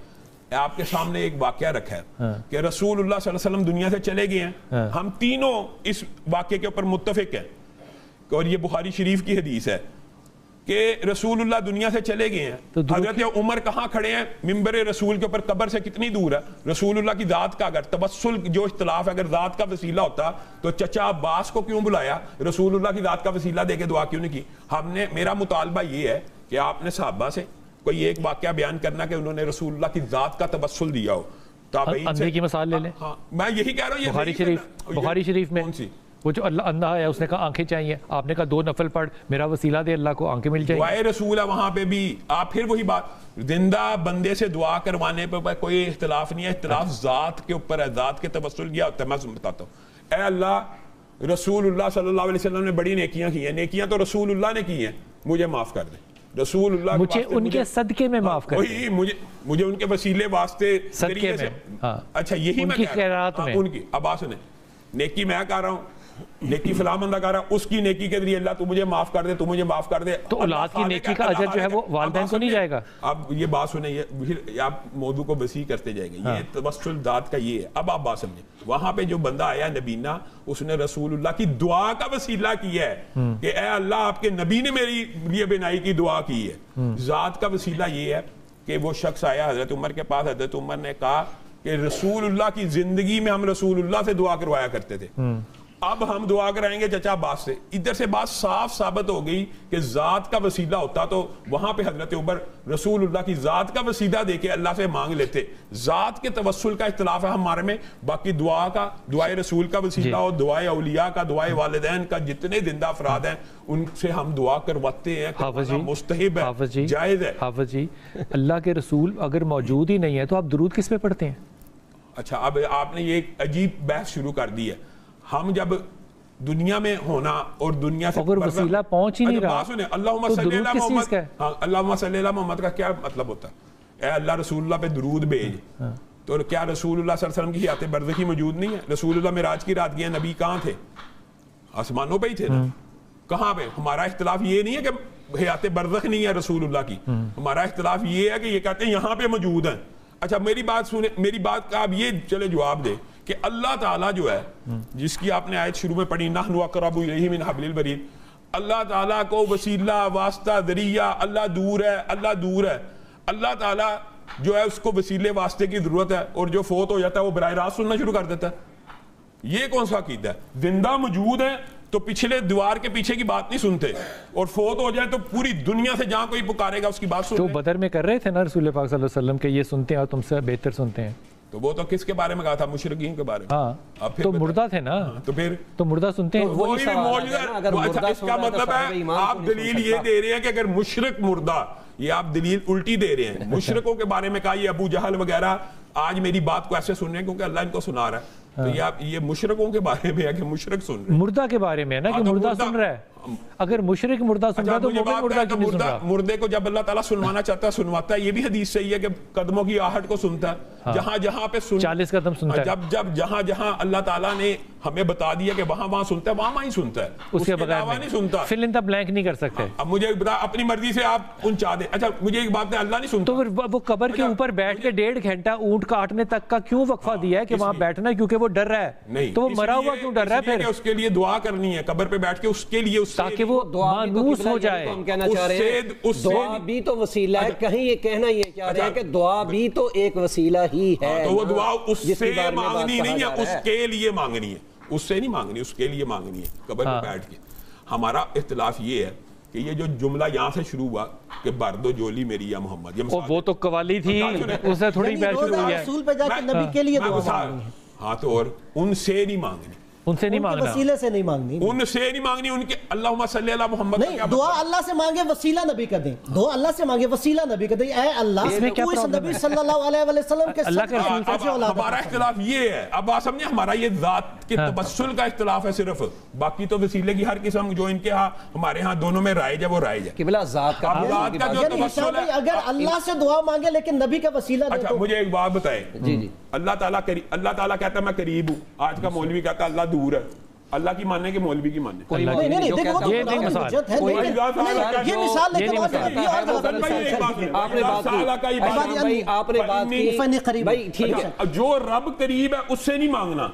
آپ کے سامنے ایک واقعہ رکھا ہے کہ رسول اللہ صلی اللہ علیہ وسلم دنیا سے چلے گئے ہیں، ہم تینوں اس واقعے کے اوپر متفق ہیں، اور یہ بخاری شریف کی حدیث ہے کہ رسول اللہ دنیا سے چلے گئے ہیں، حضرت عمر کہاں کھڑے ہیں؟ منبر رسول کے اوپر، قبر سے کتنی دور ہے؟ رسول اللہ کی ذات کا اگر توسل جو اختلاف ہے، اگر ذات کا وسیلہ ہوتا تو چچا عباس کو کیوں بلایا؟ رسول اللہ کی ذات کا وسیلہ دے کے دعا کیوں نہیں کی؟ ہم نے، میرا مطالبہ یہ ہے کہ آپ نے صحابہ سے کوئی ایک واقعہ بیان کرنا کہ انہوں نے رسول اللہ کی ذات کا توسل دیا ہو۔ اندھے کی مثال لے لیں، میں یہی کہہ رہا ہوں، بخاری شریف میں وہ جو اللہ اندھا ہے اس نے کہا آنکھیں چاہیے، آپ نے کہا 2 نفل پڑھ میرا وسیلہ دے اللہ کو آنکھیں مل جائیں۔ دعائے رسول ہے وہاں پہ بھی، آپ پھر وہی بات، زندہ بندے سے دعا کروانے پہ کوئی اختلاف نہیں ہے، اختلاف ذات کے اوپر ہے، ذات کے توسل کیا ہوتا ہے۔ میں بتاتا ہوں، اے اللہ رسول اللہ صلی اللہ علیہ وسلم نے بڑی نیکیاں کی ہیں، نیکیاں تو رسول اللہ نے کی ہیں، مجھے معاف کر دیں، رسول اللہ مجھے ان کے صدقے میں معاف کر دیں، مجھے ان کے وسیلے واسطے صدقے میں، اچھا یہی میں ان کی خیرات میں، ان کی اب آ سنیں، نیکی میں کر رہا ہوں، نیکی فلاں بندہ کر رہا ہے، اس کی نیکی کے ذریعے اللہ تو مجھے معاف کر دے، تو مجھے معاف کر دے. تو اولاد کی نیکی کا اجر جو ہے وہ والدین کو نہیں جائے گا. اب یہ بات سنیں، پھر آپ موضوع کو وسیع کرتے جائیں گے. یہ توسل ذات کا یہ ہے. اب آپ بات سمجھیں، وہاں پہ جو بندہ آیا نبینا، اس نے رسول اللہ کی دعا کا وسیلہ کیا ہے کہ اے اللہ آپ کے نبی نے میری لیے بینائی کی دعا کی ہے. ذات کا وسیلہ یہ ہے کہ وہ شخص آیا حضرت عمر کے پاس، حضرت عمر نے کہا کہ رسول اللہ کی زندگی میں ہم رسول اللہ سے دعا کروایا کرتے تھے، اب ہم دعا کرائیں گے چچا عباس سے. ادھر سے بات صاف ثابت ہو گئی کہ ذات کا وسیلہ ہوتا تو وہاں پہ حضرت عمر رسول اللہ کی ذات کا وسیلہ دے کے اللہ سے مانگ لیتے. ذات کے توسل کا اختلاف ہے ہمارے میں، باقی دعا کا، دعائے رسول کا وسیلہ ہو، دعائے اولیاء کا، دعائے والدین کا، جتنے زندہ افراد ہیں ان سے ہم دعا کرواتے ہیں. مستحب ہے، جائز ہے. حافظ جی، اللہ کے رسول اگر موجود ہی نہیں ہے تو آپ درود کس پہ پڑھتے ہیں؟ اچھا، اب آپ نے یہ ایک عجیب بحث شروع کر دی ہے. ہم جب دنیا میں ہونا اور دنیا سے اگر وسیلہ پہنچ ہی نہیں رہا اللہم صلی اللہ محمد، ہاں اللہم صلی اللہ محمد کا کیا مطلب ہوتا ہے؟ اے اللہ رسول اللہ پہ درود بھیج. تو کیا رسول اللہ صلی اللہ علیہ وسلم کی حیات برزخی موجود نہیں ہے؟ رسول اللہ معراج کی رات گئے، نبی کہاں تھے؟ آسمانوں پہ ہی تھے نا. کہاں پہ؟ ہمارا اختلاف یہ نہیں ہے کہ حیات برزخ نہیں ہے رسول اللہ کی، ہمارا اختلاف یہ ہے کہ یہ کہتے ہیں یہاں پہ موجود ہیں. اچھا میری بات سنیں، میری بات کا آپ یہ چلے جواب دے کہ اللہ تعالیٰ جو ہے، جس کی آپ نے آیت شروع میں پڑھی نحن اقرب الیہ من حبل الورید، اللہ تعالیٰ کو وسیلہ، واسطہ، ذریعہ، اللہ دور ہے، اللہ دور ہے. اللہ تعالیٰ جو ہے اس کو وسیلے واسطے کی ضرورت ہے، اور جو فوت ہو جاتا ہے وہ براہ راست سننا شروع کر دیتا ہے. یہ کون سا عقیدہ ہے؟ زندہ موجود ہے تو پچھلے دیوار کے پیچھے کی بات نہیں سنتے، اور فوت ہو جائے تو پوری دنیا سے جہاں کوئی پکارے گا اس کی بات سنتے. تو بدر میں کر رہے تھے نا رسول پاک صلی اللہ علیہ وسلم کہ یہ سنتے ہیں اور تم سے بہتر سنتے ہیں. تو وہ تو کس کے بارے میں کہا تھا؟ مشرکین کے بارے میں. ہاں تو مردہ تھے نا، تو پھر تو مردہ سنتے ہیں. وہی موجودہ. اس کا مطلب ہے آپ دلیل یہ دے رہے ہیں کہ اگر مشرک مردہ، یہ آپ دلیل الٹی دے رہے ہیں. مشرکوں کے بارے میں کہا یہ ابو جہل وغیرہ آج میری بات کو ایسے سن رہے ہیں کیونکہ اللہ ان کو سنا رہا ہے. تو یہ مشرکوں کے بارے میں ہے کہ مشرک سن رہے ہیں. مردہ کے بارے میں ہے نا کہ مردہ سن رہا ہے. اگر مشرک مردہ سن رہا ہے تو مومن مردہ کیوں نہیں سن رہا؟ مردے کو جب اللہ تعالیٰ سنوانا چاہتا ہے سنواتا ہے. یہ بھی حدیث صحیح ہے کہ قدموں کی آہٹ کو سنتا ہے. جہاں جہاں پہ 40 قدم سنتا ہے. جب جہاں جہاں اللہ تعالیٰ نے ہمیں بتا دیا کہ وہاں وہاں سنتا ہے، وہاں ہی سنتا ہے، اس کے بغیر نہیں سنتا. فل ان دا بلینک نہیں کر سکتے. اب مجھے بتا اپنی مرضی سے آپ انچا دیں. اچھا مجھے ایک بات ہے، اللہ نہیں سنتا تو پھر وہ قبر کے اوپر بیٹھ کے 1.5 گھنٹہ اونٹ کاٹنے تک کا کیوں وقفہ دیا ہے کہ وہاں بیٹھنا ہے؟ کیونکہ وہ ڈر رہا ہے. تو وہ مرا ہوا کیوں ڈر رہا ہے؟ پھر اس کے لیے دعا کرنی ہے قبر پہ بیٹھ کے، اس کے لیے تاکہ وہ مانوس ہو جائے. ہم کہنا چاہ رہے ہیں دعا بھی تو وسیلہ ہے. کہیں یہ کہنا یہ چاہ رہے ہیں کہ دعا بھی تو ایک وسیلہ ہی ہے. تو وہ دعا اس سے مانگنی نہیں ہے، اس کے لیے مانگنی ہے. اس سے نہیں مانگنی، اس کے لیے مانگنی ہے قبر پہ بیٹھ کے. ہمارا اختلاف یہ ہے کہ یہ جو جملہ یہاں سے شروع ہوا کہ بردو جولی میری یا محمد، وہ تو قوالی تھی، اس سے تھوڑی بحث شروع ہوئی ہے. رسول پہ جا کے نبی کے لیے دعا مانگنی ہے. ہاں تو اور ان سے نہیں مانگنی، ان سے نہیں مانگنا، وسیلے سے نہیں مانگنی، ان سے نہیں مانگنی. ان کے اللہم صلی اللہ محمد نہیں، دعا اللہ سے مانگے وسیلہ نبی کا دیں. دعا اللہ سے مانگے وسیلہ نبی کا دیں. اے اللہ تو اس نبی صلی اللہ علیہ وسلم کے ہمارا اختلاف یہ ہے. اب آپ سمجھیں ہمارا یہ ذات کے تبسل کا اختلاف ہے صرف، باقی تو وسیلے کی ہر قسم جو ان کے ہاں ہمارے ہاں دونوں میں رائج ہے وہ رائج ہے. قبلہ ذات کا جو تبسل ہے، اگر اللہ سے دعا مانگے لیکن نبی کا وسیلہ دے. اچھا مجھے ایک بات بتائیں، اللہ تعالیٰ کہتا ہے میں قریب ہوں، آج کا مولوی کہتا ہے اللہ دور ہے. اللہ کی ماننے کے مولوی کی ماننے. یہ مثال آپ نے بات کی جو رب قریب ہے اس سے نہیں مانگنا.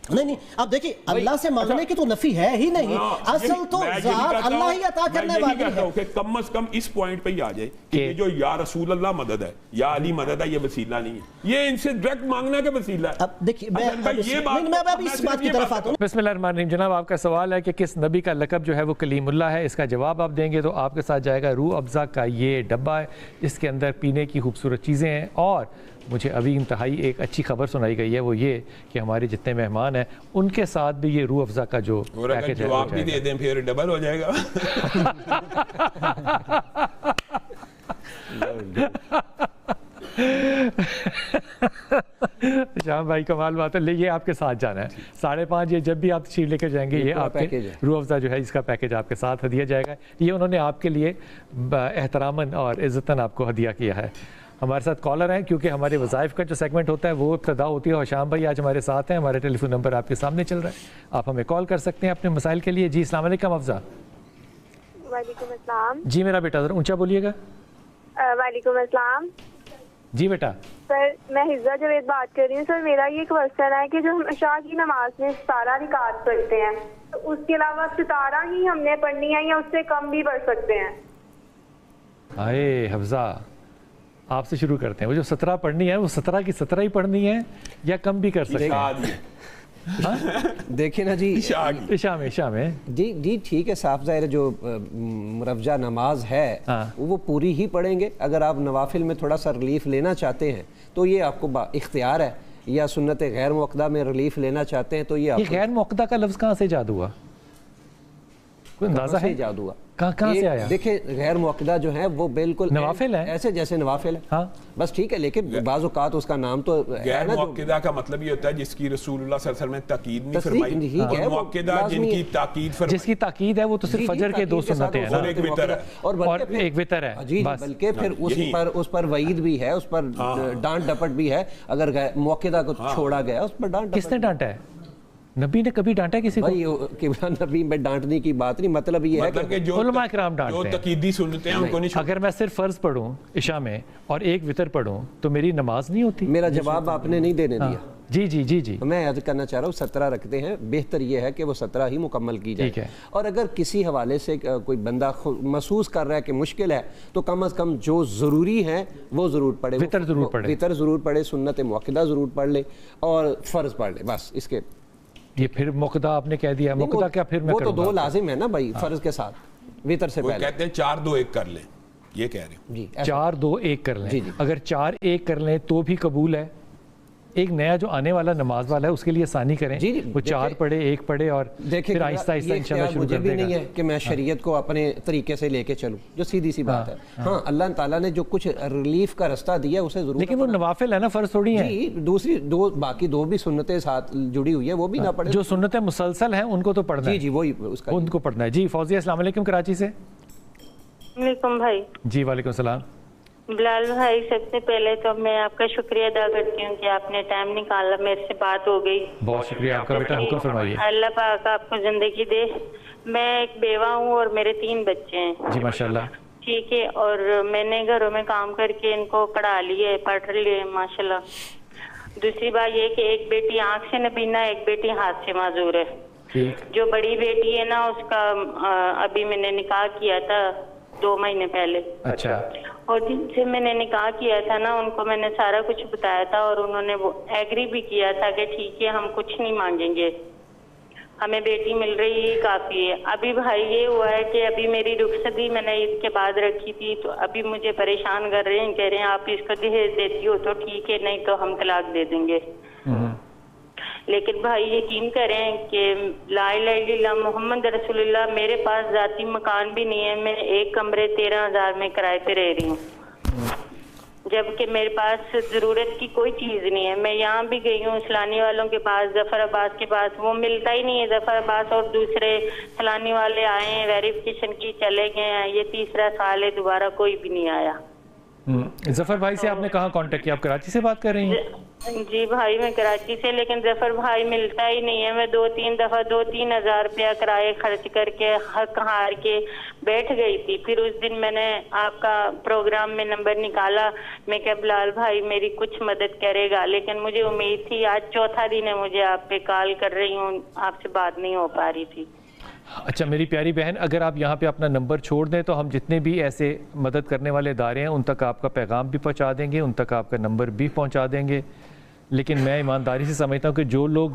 نہیں اب دیکھیں اللہ سے مانگنے کی تو نفی ہے ہی نہیں. اصل تو ذات اللہ ہی عطا کرنے والی ہے. کہ کم از کم اس پوائنٹ پہ ہی آ جائے کہ یہ جو یا رسول اللہ مدد ہے یا علی مدد ہے، یہ وسیلہ نہیں ہے، یہ ان سے ڈائریکٹ مانگنا کا وسیلہ ہے. اب دیکھیں میں اب اس بات کی طرف آتا ہوں. بسم اللہ الرحمن الرحیم. جناب آپ کا سوال ہے کہ کس نبی کا لقب جو ہے وہ کلیم اللہ ہے. اس کا جواب آپ دیں گے تو آپ کے ساتھ جائے گا روح افزا کا یہ ڈبہ ہے. اس کے اندر پینے کی خوبصورت چیزیں ہیں. اور مجھے ابھی انتہائی ایک اچھی خبر سنائی گئی ہے، وہ یہ کہ ہمارے جتنے مہمان ہیں ان کے ساتھ بھی یہ روح افزا کا جو پیکیج ہے جواب بھی دے دیں پھر ڈبل ہو جائے گا. شام بھائی کمال بات ہے. یہ آپ کے ساتھ جانا ہے 5:30. یہ جب بھی آپ تشریف لے کے جائیں گے یہ آپ کے روح افزا جو ہے اس کا پیکیج آپ کے ساتھ ہدیہ جائے گا. یہ انہوں نے آپ کے لیے احتراماً اور عزتاً آپ کو ہدیہ کیا ہے. ہمارے ساتھ کالر ہیں کیونکہ ہمارے وظائف کا جو سیگمنٹ ہوتا ہے وہ ابتدا ہوتی ہے. حشام بھائی آج ہمارے ساتھ ہیں, ہمارے ٹیلی فون نمبر آپ کے سامنے چل رہا ہے, آپ ہمیں کال کر سکتے ہیں اپنے مسائل کے لیے. جی السلام علیکم افزا. وعلیکم السلام. جی میرا بیٹا ذرا اونچا بولیے گا. وعلیکم السلام. جی بیٹا. سر میں حفظہ جاوید بات کر رہی ہوں. سر میرا یہ کوشچن ہے کہ جو ہم عشاء کی نماز میں 17 رکعت پڑھتے ہیں تو اس کے علاوہ 17 ہی ہم نے پڑھنی ہے یا اس سے کم بھی پڑھ سکتے ہیں؟ ہائے حفظہ, آپ سے شروع کرتے ہیں. وہ جو 17 پڑھنی ہے وہ 17 کی 17 ہی پڑھنی ہے یا کم بھی کر سکتے ہیں؟ دیکھیں نا جی, عشاء میں جی ٹھیک ہے, صاف ظاہر ہے جو مرفجہ نماز ہے وہ پوری ہی پڑھیں گے. اگر آپ نوافل میں تھوڑا سا ریلیف لینا چاہتے ہیں تو یہ آپ کو اختیار ہے, یا سنت غیر موقدہ میں ریلیف لینا چاہتے ہیں تو یہ غیر موقدہ کا لفظ کہاں سے ایجاد ہوا؟ کوئی اندازہ ہے ایجاد ہوا کہاں سے آیا؟ دیکھیں غیر موقدہ جو ہے وہ بالکل نوافل ہے, ایسے جیسے نوافل ہے بس ٹھیک ہے, لیکن بعض اوقات اس کا نام تو غیر موقدہ کا مطلب یہ ہوتا ہے جس کی رسول اللہ صلی اللہ علیہ وسلم نے تاکید نہیں فرمائی, اور موقدہ جن کی تاکید فرمائی. جس کی تاکید ہے وہ تو صرف فجر کے 2 سنتیں ہیں اور ایک وتر ہے. جی بلکہ پھر اس پر وعید بھی ہے, اس پر ڈانٹ ڈپٹ بھی ہے اگر موقدہ کو چھوڑا گیا. اس پر ڈانٹ کس نے ڈانٹا ہے؟ نبی نے کبھی ڈانٹا کسی کو؟ نبی میں ڈانٹنے کی بات نہیں, مطلب یہ ہے کہ جو علماء کرام ڈانٹتے ہیں, جو تقیدی سنتے ہیں ان کو نہیں. اگر میں صرف فرض پڑھوں عشاء میں اور ایک وتر پڑھوں تو میری نماز نہیں ہوتی. میرا جواب آپ نے نہیں دینے دیا. جی میں یاد کرنا چاہ رہا ہوں 17 رکھتے ہیں, بہتر یہ ہے کہ وہ 17 ہی مکمل کی جائے. اور اگر کسی حوالے سے کوئی بندہ محسوس کر رہا ہے کہ مشکل ہے تو کم از کم جو ضروری ہے وہ ضرور پڑھے, وتر ضرور پڑھے, سنت موقدہ ضرور پڑھ لے اور فرض پڑھ لے. بس اس کے یہ پھر موقدہ آپ نے کہہ دیا, موقدہ کیا پھر میں وہ تو 2 لازم ہے نا بھائی فرض کے ساتھ, وتر سے پہلے. کہتے ہیں 4-2-1 کر لیں, یہ کہہ رہے ہیں جی 4-2-1 کر لیں. اگر 4-1 کر لیں تو بھی قبول ہے. ایک نیا جو آنے والا نماز والا ہے اس کے لیے آسانی کریں, وہ 4 پڑھے 1 پڑھے اور پھر آہستہ آہستہ انشاءاللہ شروع کر دے گا. مجھے بھی نہیں ہے کہ میں شریعت کو اپنے طریقے سے لے کے چلوں, جو سیدھی سی بات ہے. ہاں اللہ تعالیٰ نے جو کچھ ریلیف کا رستہ دیا اسے ضرور, لیکن وہ نوافل ہے نا, فرض تھوڑی ہیں. جی دوسری باقی 2 بھی سنتیں ساتھ جڑی ہوئی ہے وہ بھی نہ پڑھیں. جو سنتیں مسلسل ہیں ان کو تو پڑھنا ہے. جی وہی اس کا ان کو پڑھنا ہے. جی فوزیہ السلام علیکم کراچی سے. وعلیکم بھائی. جی وعلیکم السلام. بلال بھائی سب سے پہلے تو میں آپ کا شکریہ ادا کرتی ہوں کہ آپ نے ٹائم نکالا, میرے سے بات ہو گئی. بہت شکریہ آپ کا بیٹا, حکم فرمائیے. اللہ پاک آپ کو زندگی دے. میں ایک بیوہ ہوں اور میرے 3 بچے ہیں. جی ماشاءاللہ. ٹھیک ہے, اور میں نے گھروں میں کام کر کے ان کو پڑھا لیے, پڑھ لیے ماشاءاللہ. دوسری بات یہ کہ ایک بیٹی آنکھ سے نبینا, ایک بیٹی ہاتھ سے معذور ہے. جو بڑی بیٹی ہے نا اس کا ابھی میں نے نکاح کیا تھا 2 مہینے پہلے. اچھا. اور جن سے میں نے نکاح کیا تھا نا ان کو میں نے سارا کچھ بتایا تھا اور انہوں نے وہ ایگری بھی کیا تھا کہ ٹھیک ہے ہم کچھ نہیں مانگیں گے, ہمیں بیٹی مل رہی ہے کافی ہے. ابھی بھائی یہ ہوا ہے کہ ابھی میری رخصتی میں نے عید کے بعد رکھی تھی تو ابھی مجھے پریشان کر رہے ہیں, کہہ رہے ہیں آپ اس کو دہیج دیتی ہو تو ٹھیک ہے, نہیں تو ہم طلاق دے دیں گے. لیکن بھائی یقین کریں کہ لا الہ الا اللہ محمد رسول اللہ, میرے پاس ذاتی مکان بھی نہیں ہے. میں 1 کمرے 13,000 میں کرائے پہ رہ رہی ہوں, جبکہ میرے پاس ضرورت کی کوئی چیز نہیں ہے. میں یہاں بھی گئی ہوں سلانی والوں کے پاس, ظفر عباس کے پاس, وہ ملتا ہی نہیں ہے. ظفر عباس اور دوسرے سلانی والے آئے ہیں, ویریفیکیشن کی چلے گئے ہیں, یہ 3را سال ہے, دوبارہ کوئی بھی نہیں آیا. ظفر بھائی سے آپ نے کہاں کانٹیکٹ کیا؟ آپ کراچی سے بات کر رہی ہیں؟ جی بھائی میں کراچی سے, لیکن ظفر بھائی ملتا ہی نہیں ہے. میں 2-3 دفعہ 2-3 ہزار روپیہ کرائے خرچ کر کے حق ہار کے بیٹھ گئی تھی. پھر اس دن میں نے آپ کا پروگرام میں نمبر نکالا, میں کہ بلال بھائی میری کچھ مدد کرے گا, لیکن مجھے امید تھی. آج 4تھا دن ہے مجھے آپ پہ کال کر رہی ہوں, آپ سے بات نہیں ہو پا رہی تھی. اچھا میری پیاری بہن, اگر آپ یہاں پہ اپنا نمبر چھوڑ دیں تو ہم جتنے بھی ایسے مدد کرنے والے ادارے ہیں ان تک آپ کا پیغام بھی پہنچا دیں گے, ان تک آپ کا نمبر بھی پہنچا دیں گے. لیکن میں ایمانداری سے سمجھتا ہوں کہ جو لوگ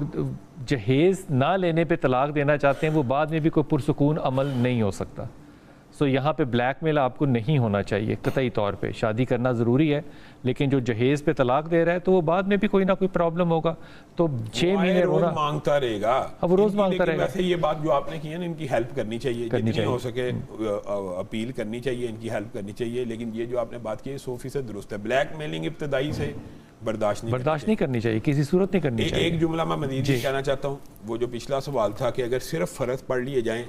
جہیز نہ لینے پہ طلاق دینا چاہتے ہیں وہ بعد میں بھی کوئی پرسکون عمل نہیں ہو سکتا. سو یہاں پہ بلیک میل آپ کو نہیں ہونا چاہیے قطعی طور پہ. شادی کرنا ضروری ہے لیکن جو جہیز پہ طلاق دے رہا ہے تو وہ بعد میں بھی کوئی نہ کوئی پرابلم ہوگا. تو 6 مہینے روز مانگتا رہے گا, وہ روز مانگتا رہے گا. ویسے یہ بات جو آپ نے کی ہے نا, ان کی ہیلپ کرنی چاہیے, جتنی ہو سکے اپیل کرنی چاہیے, ان کی ہیلپ کرنی چاہیے. لیکن یہ جو آپ نے بات کی ہے 100% درست ہے. بلیک میلنگ ابتدائی سے برداشت نہیں کرنی چاہیے, کسی صورت نہیں کرنی چاہیے. ایک جملہ میں مزید کہنا چاہتا ہوں, وہ جو پچھلا سوال تھا کہ اگر صرف فرض پڑھ لیے جائیں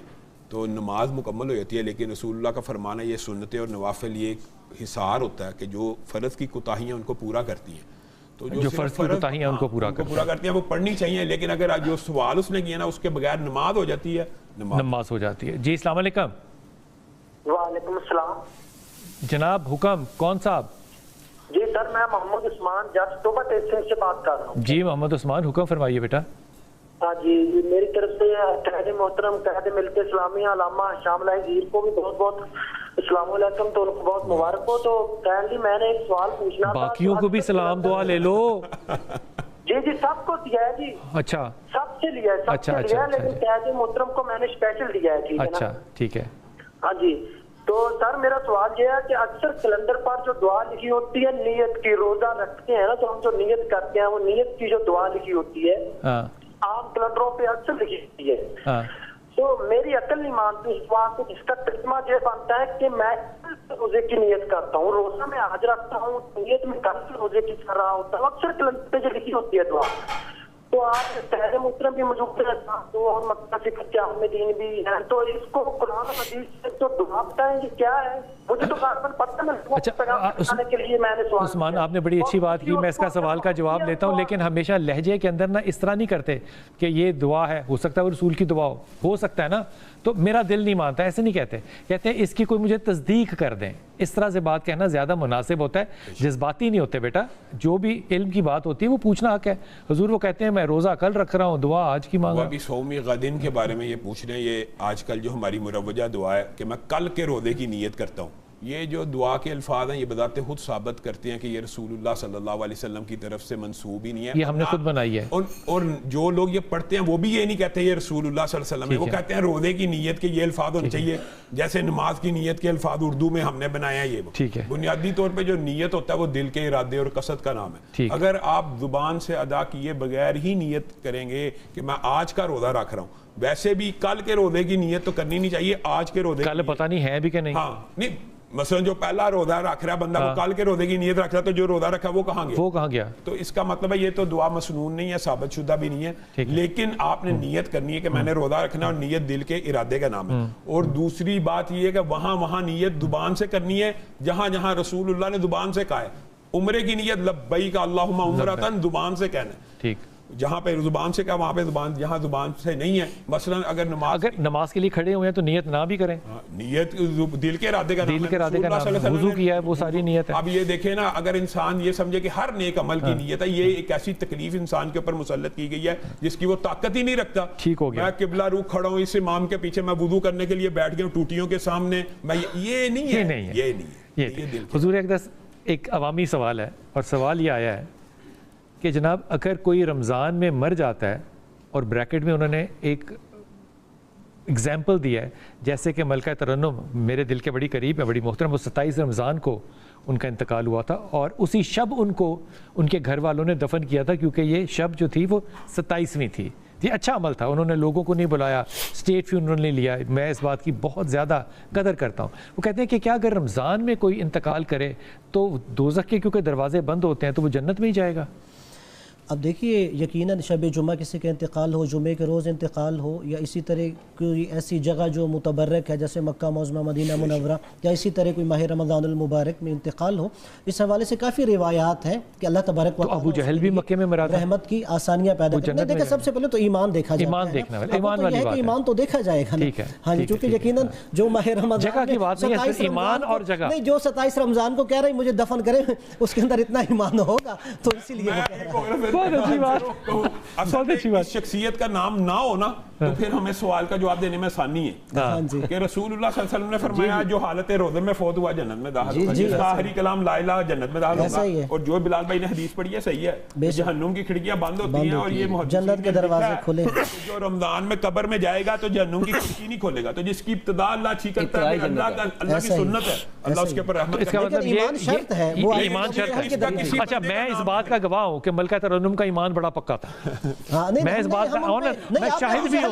تو نماز مکمل ہو جاتی ہے، لیکن رسول اللہ کا فرمانا یہ سنتیں اور نوافل یہ ایک حصار ہوتا ہے کہ جو فرض کی کوتاہیاں ان کو پورا کرتی ہیں، تو جو فرض کی کوتاہیاں ان کو پورا کرتی ہیں وہ پڑھنی چاہیے، لیکن اگر جو سوال اس نے کیا نا اس کے بغیر نماز ہو جاتی ہے، نماز ہو جاتی ہے۔ جی السلام علیکم۔ وعلیکم السلام جناب حکم کون صاحب؟ جی سر میں محمد عثمان جج توبہ ٹیسٹنگ سے بات کر رہا ہوں۔ جی محمد عثمان حکم فرمائیے بیٹا۔ ہاں جی میری طرف سے قائد محترم قائد ملت اسلامیہ علامہ شاملہ گیر کو بھی بہت بہت السلام علیکم، تو ان کو بہت مبارک ہو۔ تو کائنڈلی میں نے ایک سوال پوچھنا تھا، باقیوں کو بھی سلام دعا لے لو۔ جی جی سب کو دیا ہے جی، اچھا سب سے لیا ہے، سب سے لیا ہے، لیکن قائد محترم کو میں نے اسپیشل دیا ہے۔ اچھا ٹھیک ہے۔ ہاں جی تو سر میرا سوال یہ ہے کہ اکثر کیلنڈر پر جو دعا لکھی ہوتی ہے نیت کی، روزہ رکھتے ہیں نا تو ہم جو نیت کرتے ہیں وہ نیت کی جو دعا لکھی ہوتی ہے عام کیلنڈروں پہ اکثر لکھی ہوتی ہے، تو میری عقل نہیں مانتی اس بات کو، جس کا ترجمہ یہ بنتا ہے کہ میں روزے کی نیت کرتا ہوں، روزہ میں آج رکھتا ہوں، نیت میں کل روزے کی کر رہا ہوتا ہوں، اکثر کیلنڈر پہ جو لکھی ہوتی ہے دعا، تو آپ قائد محترم بھی موجود ہے تو اور مکہ عامدین بھی ہیں، تو اس کو قرآن حدیث سے تو دعا بتائیں گے کیا ہے؟ مجھے تو پتہ نہیں۔ عثمان آپ نے بڑی اچھی بات کی، میں اس کا سوال کا جواب لیتا ہوں، لیکن ہمیشہ لہجے کے اندر نا اس طرح نہیں کرتے کہ یہ دعا ہے، ہو سکتا ہے وہ رسول کی دعا ہو سکتا ہے نا، تو میرا دل نہیں مانتا، ایسے نہیں کہتے، کہتے ہیں اس کی کوئی مجھے تصدیق کر دیں۔ اس طرح سے بات کہنا زیادہ مناسب ہوتا ہے، جذباتی نہیں ہوتے بیٹا، جو بھی علم کی بات ہوتی ہے وہ پوچھنا حق ہے۔ حضور وہ کہتے ہیں میں روزہ کل رکھ رہا ہوں، دعا آج کی مانگا۔ ابھی سومی غدن کے بارے میں یہ پوچھ رہے ہیں، یہ آج کل جو ہماری مروجہ دعا ہے کہ میں کل کے روزے کی نیت کرتا ہوں، یہ جو دعا کے الفاظ ہیں یہ بذات خود ثابت کرتے ہیں کہ یہ رسول اللہ صلی اللہ علیہ وسلم کی طرف سے منسوب ہی نہیں ہے، یہ ہم نے خود بنائی ہے، اور جو لوگ یہ پڑھتے ہیں وہ بھی یہ نہیں کہتے یہ رسول اللہ صلی اللہ علیہ وسلم ہے، وہ کہتے ہیں روزے کی نیت کے یہ الفاظ ہونے چاہیے، جیسے نماز کی نیت کے الفاظ اردو میں ہم نے بنایا ہے، یہ بنیادی طور پہ جو نیت ہوتا ہے وہ دل کے ارادے اور قصد کا نام ہے۔ اگر آپ زبان سے ادا کیے بغیر ہی نیت کریں گے کہ میں آج کا روزہ رکھ رہا ہوں، ویسے بھی کل کے روزے کی نیت تو کرنی نہیں چاہیے، آج کے روزے کل پتہ نہیں ہے بھی کہ نہیں، ہاں نہیں، مثلا جو پہلا روزہ رکھ رہا ہے بندہ وہ کل کے روزے کی نیت رکھ رہا ہے، تو جو روزہ رکھا وہ کہاں گیا؟ تو اس کا مطلب ہے یہ تو دعا مسنون نہیں ہے، ثابت شدہ بھی نہیں ہے، لیکن آپ نے نیت کرنی ہے کہ میں نے روزہ رکھنا، اور نیت دل کے ارادے کا نام ہے۔ اور دوسری بات یہ ہے کہ وہاں نیت زبان سے کرنی ہے جہاں جہاں رسول اللہ نے زبان سے کہا ہے۔ عمرے کی نیت لبیک اللہم عمرۃ زبان سے کہنا ہے، ٹھیک، جہاں پہ زبان سے کہا وہاں پہ زبان، جہاں زبان سے نہیں ہے، مثلا اگر نماز کے لیے کھڑے ہوئے ہیں تو نیت نہ بھی کریں، نیت دل کے ارادے کا نام ہے، وضو کیا ہے وہ ساری نیت ہے۔ اب یہ دیکھیں نا، اگر انسان یہ سمجھے کہ ہر نیک عمل کی نیت ہے، یہ ایک ایسی تکلیف انسان کے اوپر مسلط کی گئی ہے جس کی وہ طاقت ہی نہیں رکھتا۔ ٹھیک ہو گیا، میں قبلہ روخ کھڑا ہوں اس امام کے پیچھے، میں وضو کرنے کے لیے بیٹھ گیا ہوں ٹوٹیوں کے سامنے، میں یہ نہیں ہے۔ حضور اقدس ایک عوامی سوال ہے، اور سوال یہ آیا ہے کہ جناب اگر کوئی رمضان میں مر جاتا ہے، اور بریکٹ میں انہوں نے ایک اگزامپل دیا ہے، جیسے کہ ملکہ ترنم میرے دل کے بڑی قریب ہے، بڑی محترم، وہ 27 رمضان کو ان کا انتقال ہوا تھا، اور اسی شب ان کو ان کے گھر والوں نے دفن کیا تھا، کیونکہ یہ شب جو تھی وہ 27ویں تھی۔ یہ اچھا عمل تھا، انہوں نے لوگوں کو نہیں بلایا، اسٹیٹ فیونرل نہیں لیا، میں اس بات کی بہت زیادہ قدر کرتا ہوں۔ وہ کہتے ہیں کہ کیا اگر رمضان میں کوئی انتقال کرے تو دوزخ کے کیونکہ دروازے بند ہوتے ہیں تو وہ جنت میں ہی جائے گا؟ اب دیکھیے یقیناً شب جمعہ کسی کا انتقال ہو، جمعے کے روز انتقال ہو، یا اسی طرح کوئی ایسی جگہ جو متبرک ہے جیسے مکہ معظمہ مدینہ منورہ، یا اسی طرح کوئی ماہ رمضان المبارک میں انتقال ہو، اس حوالے سے کافی روایات ہیں کہ اللہ تبارک و تعالیٰ ابو جہل بھی مکے میں مرا تھا، رحمت کی آسانیاں پیدا کرتے ہیں۔ دیکھیں سب سے پہلے تو ایمان دیکھا جاتا ہے، ایمان تو دیکھا جائے گا، ہاں جی، چونکہ یقیناً جو ماہ رمضان جگہ کی بات نہیں ہے، ایمان اور جگہ نہیں، جو 27 رمضان کو کہہ رہے ہیں مجھے دفن کرے، اس کے اندر اتنا ایمان ہوگا، تو اسی لیے وہ کہہ رہا ہے۔ بہت اچھی بات، اس شخصیت کا نام نہ ہونا تو پھر ہمیں سوال کا جواب دینے میں آسانی ہے کہ رسول اللہ صلی اللہ علیہ وسلم نے فرمایا جو حالت روزے میں فوت ہوا جنت میں داخل ہوگا، جس کا آخری کلام لا الہ جنت میں داخل ہوگا، اور جو بلال بھائی نے حدیث پڑھی ہے صحیح ہے، جہنم کی کھڑکیاں بند ہوتی ہیں اور یہ جنت کے دروازے کھلے، جو رمضان میں قبر میں جائے گا تو جہنم کی کھڑکی نہیں کھولے گا، تو جس کی ابتدا اللہ اچھی کرتا ہے، اللہ کی سنت ہے، اللہ اس کے اوپر رحمت کرتا ہے۔ مطلب ایمان شرط ہے، وہ ایمان شرط ہے۔ اچھا میں اس بات کا گواہ ہوں کہ ملکہ ترنم کا ایمان بڑا پکا تھا، میں اس بات کا میں شاہد بھی ہوں،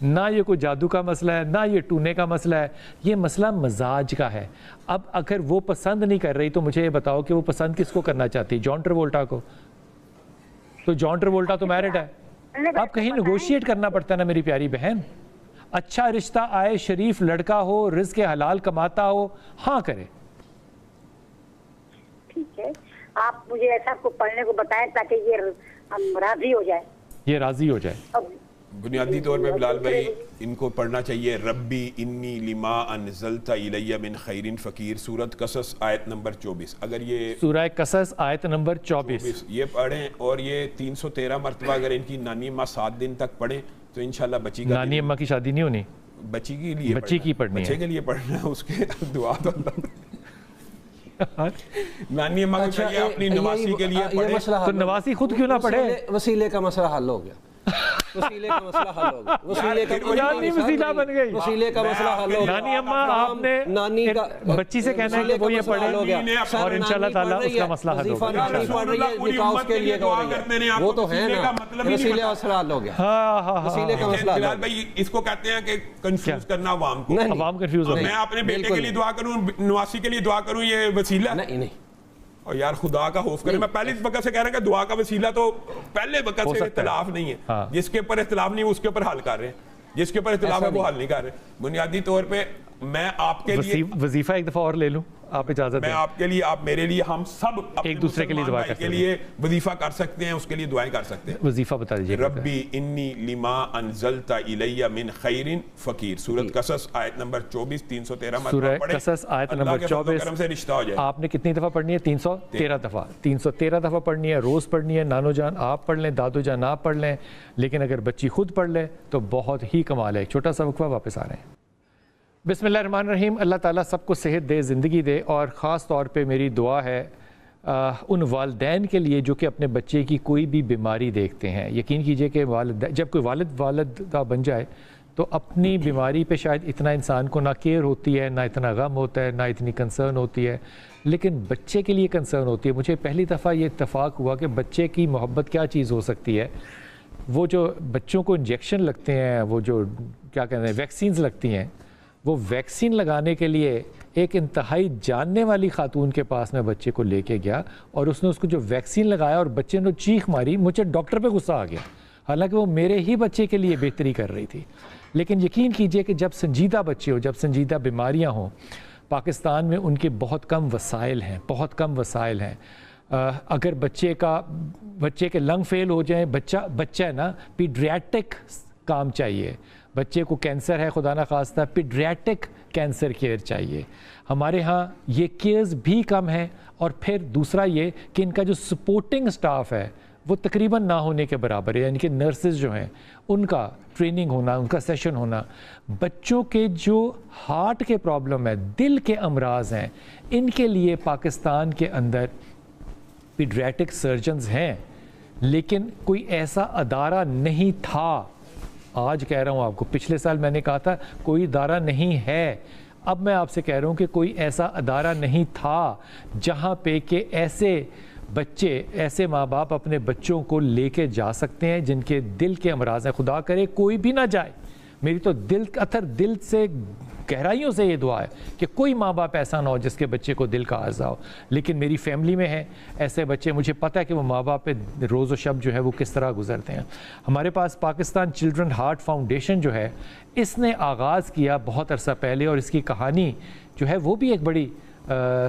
نہ یہ کوئی جادو کا مسئلہ ہے، نہ یہ ٹونے کا مسئلہ ہے، یہ مسئلہ مزاج کا ہے۔ اب اگر وہ پسند نہیں کر رہی تو مجھے یہ بتاؤ کہ وہ پسند کس کو کرنا چاہتی ہے؟ جان ٹریولٹا کو؟ تو جان ٹریولٹا تو میرڈ ہے، اب کہیں نیگوشیٹ کرنا پڑتا ہے نا میری پیاری بہن۔ اچھا رشتہ آئے، شریف لڑکا ہو، رزق حلال کماتا ہو، ہاں کرے۔ ٹھیک ہے، آپ مجھے ایسا کو پڑھنے کو بتائیں تاکہ یہ راضی ہو جائے، یہ راضی ہو جائے۔ بنیادی طور پہ بلال بھائی ان کو پڑھنا چاہیے ربی انی لما انزلت الی من خیر فقیر، سورۃ قصص آیت نمبر 24۔ اگر یہ سورہ قصص آیت نمبر 24 یہ پڑھیں اور یہ 313 مرتبہ اگر ان کی نانی اماں 7 دن تک پڑھیں تو انشاءاللہ بچی کا نانی اماں کی شادی نہیں ہونی، بچی کے لیے بچی کی پڑھنی ہے، بچے کے لیے پڑھنا ہے، اس کے دعا تو نانی اماں کو چاہیے اپنی نواسی کے لیے پڑھیں۔ تو نواسی خود کیوں نہ پڑھے؟ وسیلے کا مسئلہ حل ہو گیا، وسیلے کا مسئلہ حل ہو گیا، وسیلہ بن گئی، وسیلے کا مسئلہ حل ہو گیا۔ نانی اماں آپ نے نانی کا بچی سے کہنا ہے کہ وہ یہ پڑھے اور انشاءاللہ تعالیٰ اس کا مسئلہ حل ہوگا۔ وہ تو ہے نا، وسیلے کا مسئلہ حل ہو گیا۔ وسیلے کا مسئلہ بلال بھائی اس کو کہتے ہیں کہ کنفیوز کرنا عوام کو، عوام کنفیوز ہو۔ میں اپنے بیٹے کے لیے دعا کروں، نواسی کے لیے دعا کروں، یہ وسیلہ نہیں۔ اور یار خدا کا خوف کریں، میں پہلے اس وقت سے کہہ رہا ہوں کہ دعا کا وسیلہ تو پہلے وقت سے اختلاف نہیں ہے، جس کے اوپر اختلاف نہیں ہے اس کے اوپر حل کر رہے ہیں، جس کے اوپر اختلاف ہے وہ حل نہیں کر رہے۔ بنیادی طور پہ میں آپ کے لیے وظیفہ ایک دفعہ اور لے لوں، آپ اجازت میں دیں؟ آپ کے لیے، آپ میرے لیے، ہم سب ایک دوسرے کے لیے دعا کے لیے وظیفہ کر سکتے ہیں، اس کے لیے دعائیں کر سکتے ہیں۔ وظیفہ بتا دیجیے۔ ربی انی لما انزلت الی من خیر فقیر، سورۃ قصص آیت نمبر 24، 313 مرتبہ سورہ پڑھیں، قصص آیت نمبر اللہ کے فضل و 24 کرم سے رشتہ ہو جائے۔ آپ نے کتنی دفعہ پڑھنی ہے؟ 313 دفعہ، 313 دفعہ پڑھنی ہے، روز پڑھنی ہے۔ نانو جان آپ پڑھ لیں، دادو جان آپ پڑھ لیں، لیکن اگر بچی خود پڑھ لے تو بہت ہی کمال ہے۔ ایک چھوٹا سا وقفہ، واپس آ رہے ہیں۔ بسم اللہ الرحمن الرحیم۔ اللہ تعالیٰ سب کو صحت دے، زندگی دے، اور خاص طور پہ میری دعا ہے ان والدین کے لیے جو کہ اپنے بچے کی کوئی بھی بیماری دیکھتے ہیں۔ یقین کیجئے کہ جب کوئی والدہ بن جائے تو اپنی بیماری پہ شاید اتنا انسان کو نہ کیئر ہوتی ہے، نہ اتنا غم ہوتا ہے، نہ اتنی کنسرن ہوتی ہے، لیکن بچے کے لیے کنسرن ہوتی ہے۔ مجھے پہلی دفعہ یہ اتفاق ہوا کہ بچے کی محبت کیا چیز ہو سکتی ہے۔ وہ جو بچوں کو انجیکشن لگتے ہیں، وہ جو کیا کہتے ہیں ویکسینز لگتی ہیں، وہ ویکسین لگانے کے لیے ایک انتہائی جاننے والی خاتون کے پاس میں بچے کو لے کے گیا، اور اس نے اس کو جو ویکسین لگایا اور بچے نے چیخ ماری، مجھے ڈاکٹر پہ غصہ آ گیا، حالانکہ وہ میرے ہی بچے کے لیے بہتری کر رہی تھی۔ لیکن یقین کیجئے کہ جب سنجیدہ بچے ہو، جب سنجیدہ بیماریاں ہوں، پاکستان میں ان کے بہت کم وسائل ہیں۔ اگر بچے کے لنگ فیل ہو جائیں، بچہ ہے نا، پیڈریاٹک کام چاہیے۔ بچے کو کینسر ہے خدا نہ خواستہ، پیڈریاٹک کینسر کیئر چاہیے۔ ہمارے ہاں یہ کیئرز بھی کم ہیں، اور پھر دوسرا یہ کہ ان کا جو سپورٹنگ سٹاف ہے وہ تقریباً نہ ہونے کے برابر ہے، یعنی کہ نرسز جو ہیں ان کا ٹریننگ ہونا، ان کا سیشن ہونا۔ بچوں کے جو ہارٹ کے پرابلم ہے، دل کے امراض ہیں، ان کے لیے پاکستان کے اندر پیڈریاٹک سرجنز ہیں، لیکن کوئی ایسا ادارہ نہیں تھا۔ آج کہہ رہا ہوں آپ کو، پچھلے سال میں نے کہا تھا کوئی ادارہ نہیں ہے، اب میں آپ سے کہہ رہا ہوں کہ کوئی ایسا ادارہ نہیں تھا جہاں پہ کہ ایسے ماں باپ اپنے بچوں کو لے کے جا سکتے ہیں جن کے دل کے امراض ہیں۔ خدا کرے کوئی بھی نہ جائے، میری تو دل سے گہرائیوں سے یہ دعا ہے کہ کوئی ماں باپ ایسا نہ ہو جس کے بچے کو دل کا عرضہ ہو، لیکن میری فیملی میں ہے ایسے بچے، مجھے پتہ ہے کہ وہ ماں باپ پہ روز و شب جو ہے وہ کس طرح گزرتے ہیں۔ ہمارے پاس پاکستان چلڈرن ہارٹ فاؤنڈیشن جو ہے، اس نے آغاز کیا بہت عرصہ پہلے، اور اس کی کہانی جو ہے وہ بھی ایک بڑی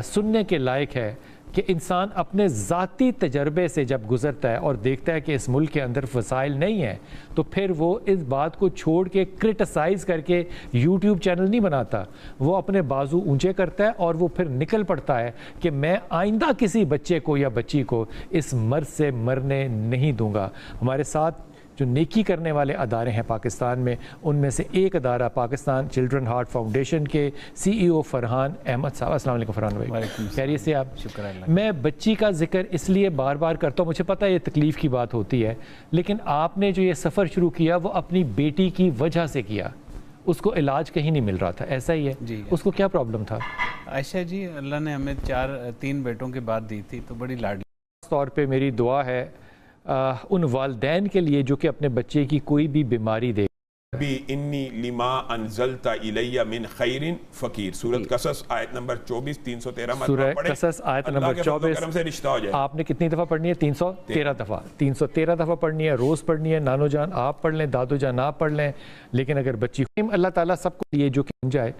سننے کے لائق ہے کہ انسان اپنے ذاتی تجربے سے جب گزرتا ہے اور دیکھتا ہے کہ اس ملک کے اندر وسائل نہیں ہیں، تو پھر وہ اس بات کو چھوڑ کے کرٹیسائز کر کے یوٹیوب چینل نہیں بناتا، وہ اپنے بازو اونچے کرتا ہے اور وہ پھر نکل پڑتا ہے کہ میں آئندہ کسی بچے کو یا بچی کو اس مرض سے مرنے نہیں دوں گا۔ ہمارے ساتھ جو نیکی کرنے والے ادارے ہیں پاکستان میں، ان میں سے ایک ادارہ پاکستان چلڈرن ہارٹ فاؤنڈیشن کے CEO فرحان احمد صاحب۔ السلام علیکم فرحان بھائی، خیریت سے آپ؟ شکر اللہ۔ میں بچی کا ذکر اس لیے بار بار کرتا ہوں، مجھے پتہ ہے یہ تکلیف کی بات ہوتی ہے، لیکن آپ نے جو یہ سفر شروع کیا وہ اپنی بیٹی کی وجہ سے کیا، اس کو علاج کہیں نہیں مل رہا تھا، ایسا ہی ہے؟ جی۔ اس کو کیا پرابلم تھا؟ عائشہ جی، اللہ نے ہمیں 3 بیٹوں کے بعد دی تھی، تو بڑی لاڈلی۔ خاص طور پہ میری دعا ہے ان والدین کے لیے جو کہ اپنے بچے کی کوئی بھی بیماری بی انی لما انزلت الیہ من خیر فقیر. سورۃ قصص آیت نمبر 24 313 سورہ قصص آیت نمبر 24 سے رشتہ ہو جائے. آپ نے کتنی دفعہ پڑھنی ہے؟ 313 دفعہ. 313 دفعہ پڑھنی ہے، روز پڑھنی ہے. نانو جان آپ پڑھ لیں، دادو جان آپ پڑھ لیں. لیکن اگر بچی اللہ تعالیٰ سب کو یہ جو کہ سمجھائے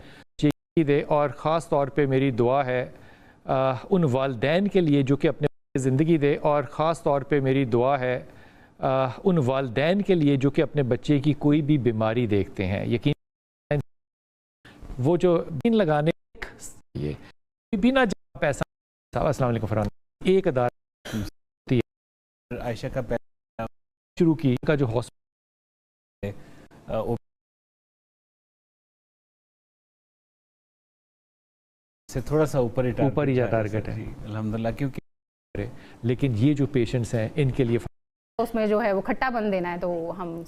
دے. اور خاص طور پہ میری دعا ہے ان والدین کے لیے جو کہ اپنے زندگی دے. اور خاص طور پہ میری دعا ہے ان والدین کے لیے جو کہ اپنے بچے کی کوئی بھی بیماری دیکھتے ہیں. یقین وہ جو بین لگانے یہ بنا پیسہ. السلام علیکم فرحان. ایک ادارہ عائشہ کا شروع کی کا جو ہاسپٹل سے تھوڑا سا اوپر ہی ٹارگٹ ہے الحمدللہ. کیونکہ لیکن یہ جو پیشنٹس ہیں ان کے لیے اس میں جو ہے وہ کھٹا بن دینا ہے تو ہم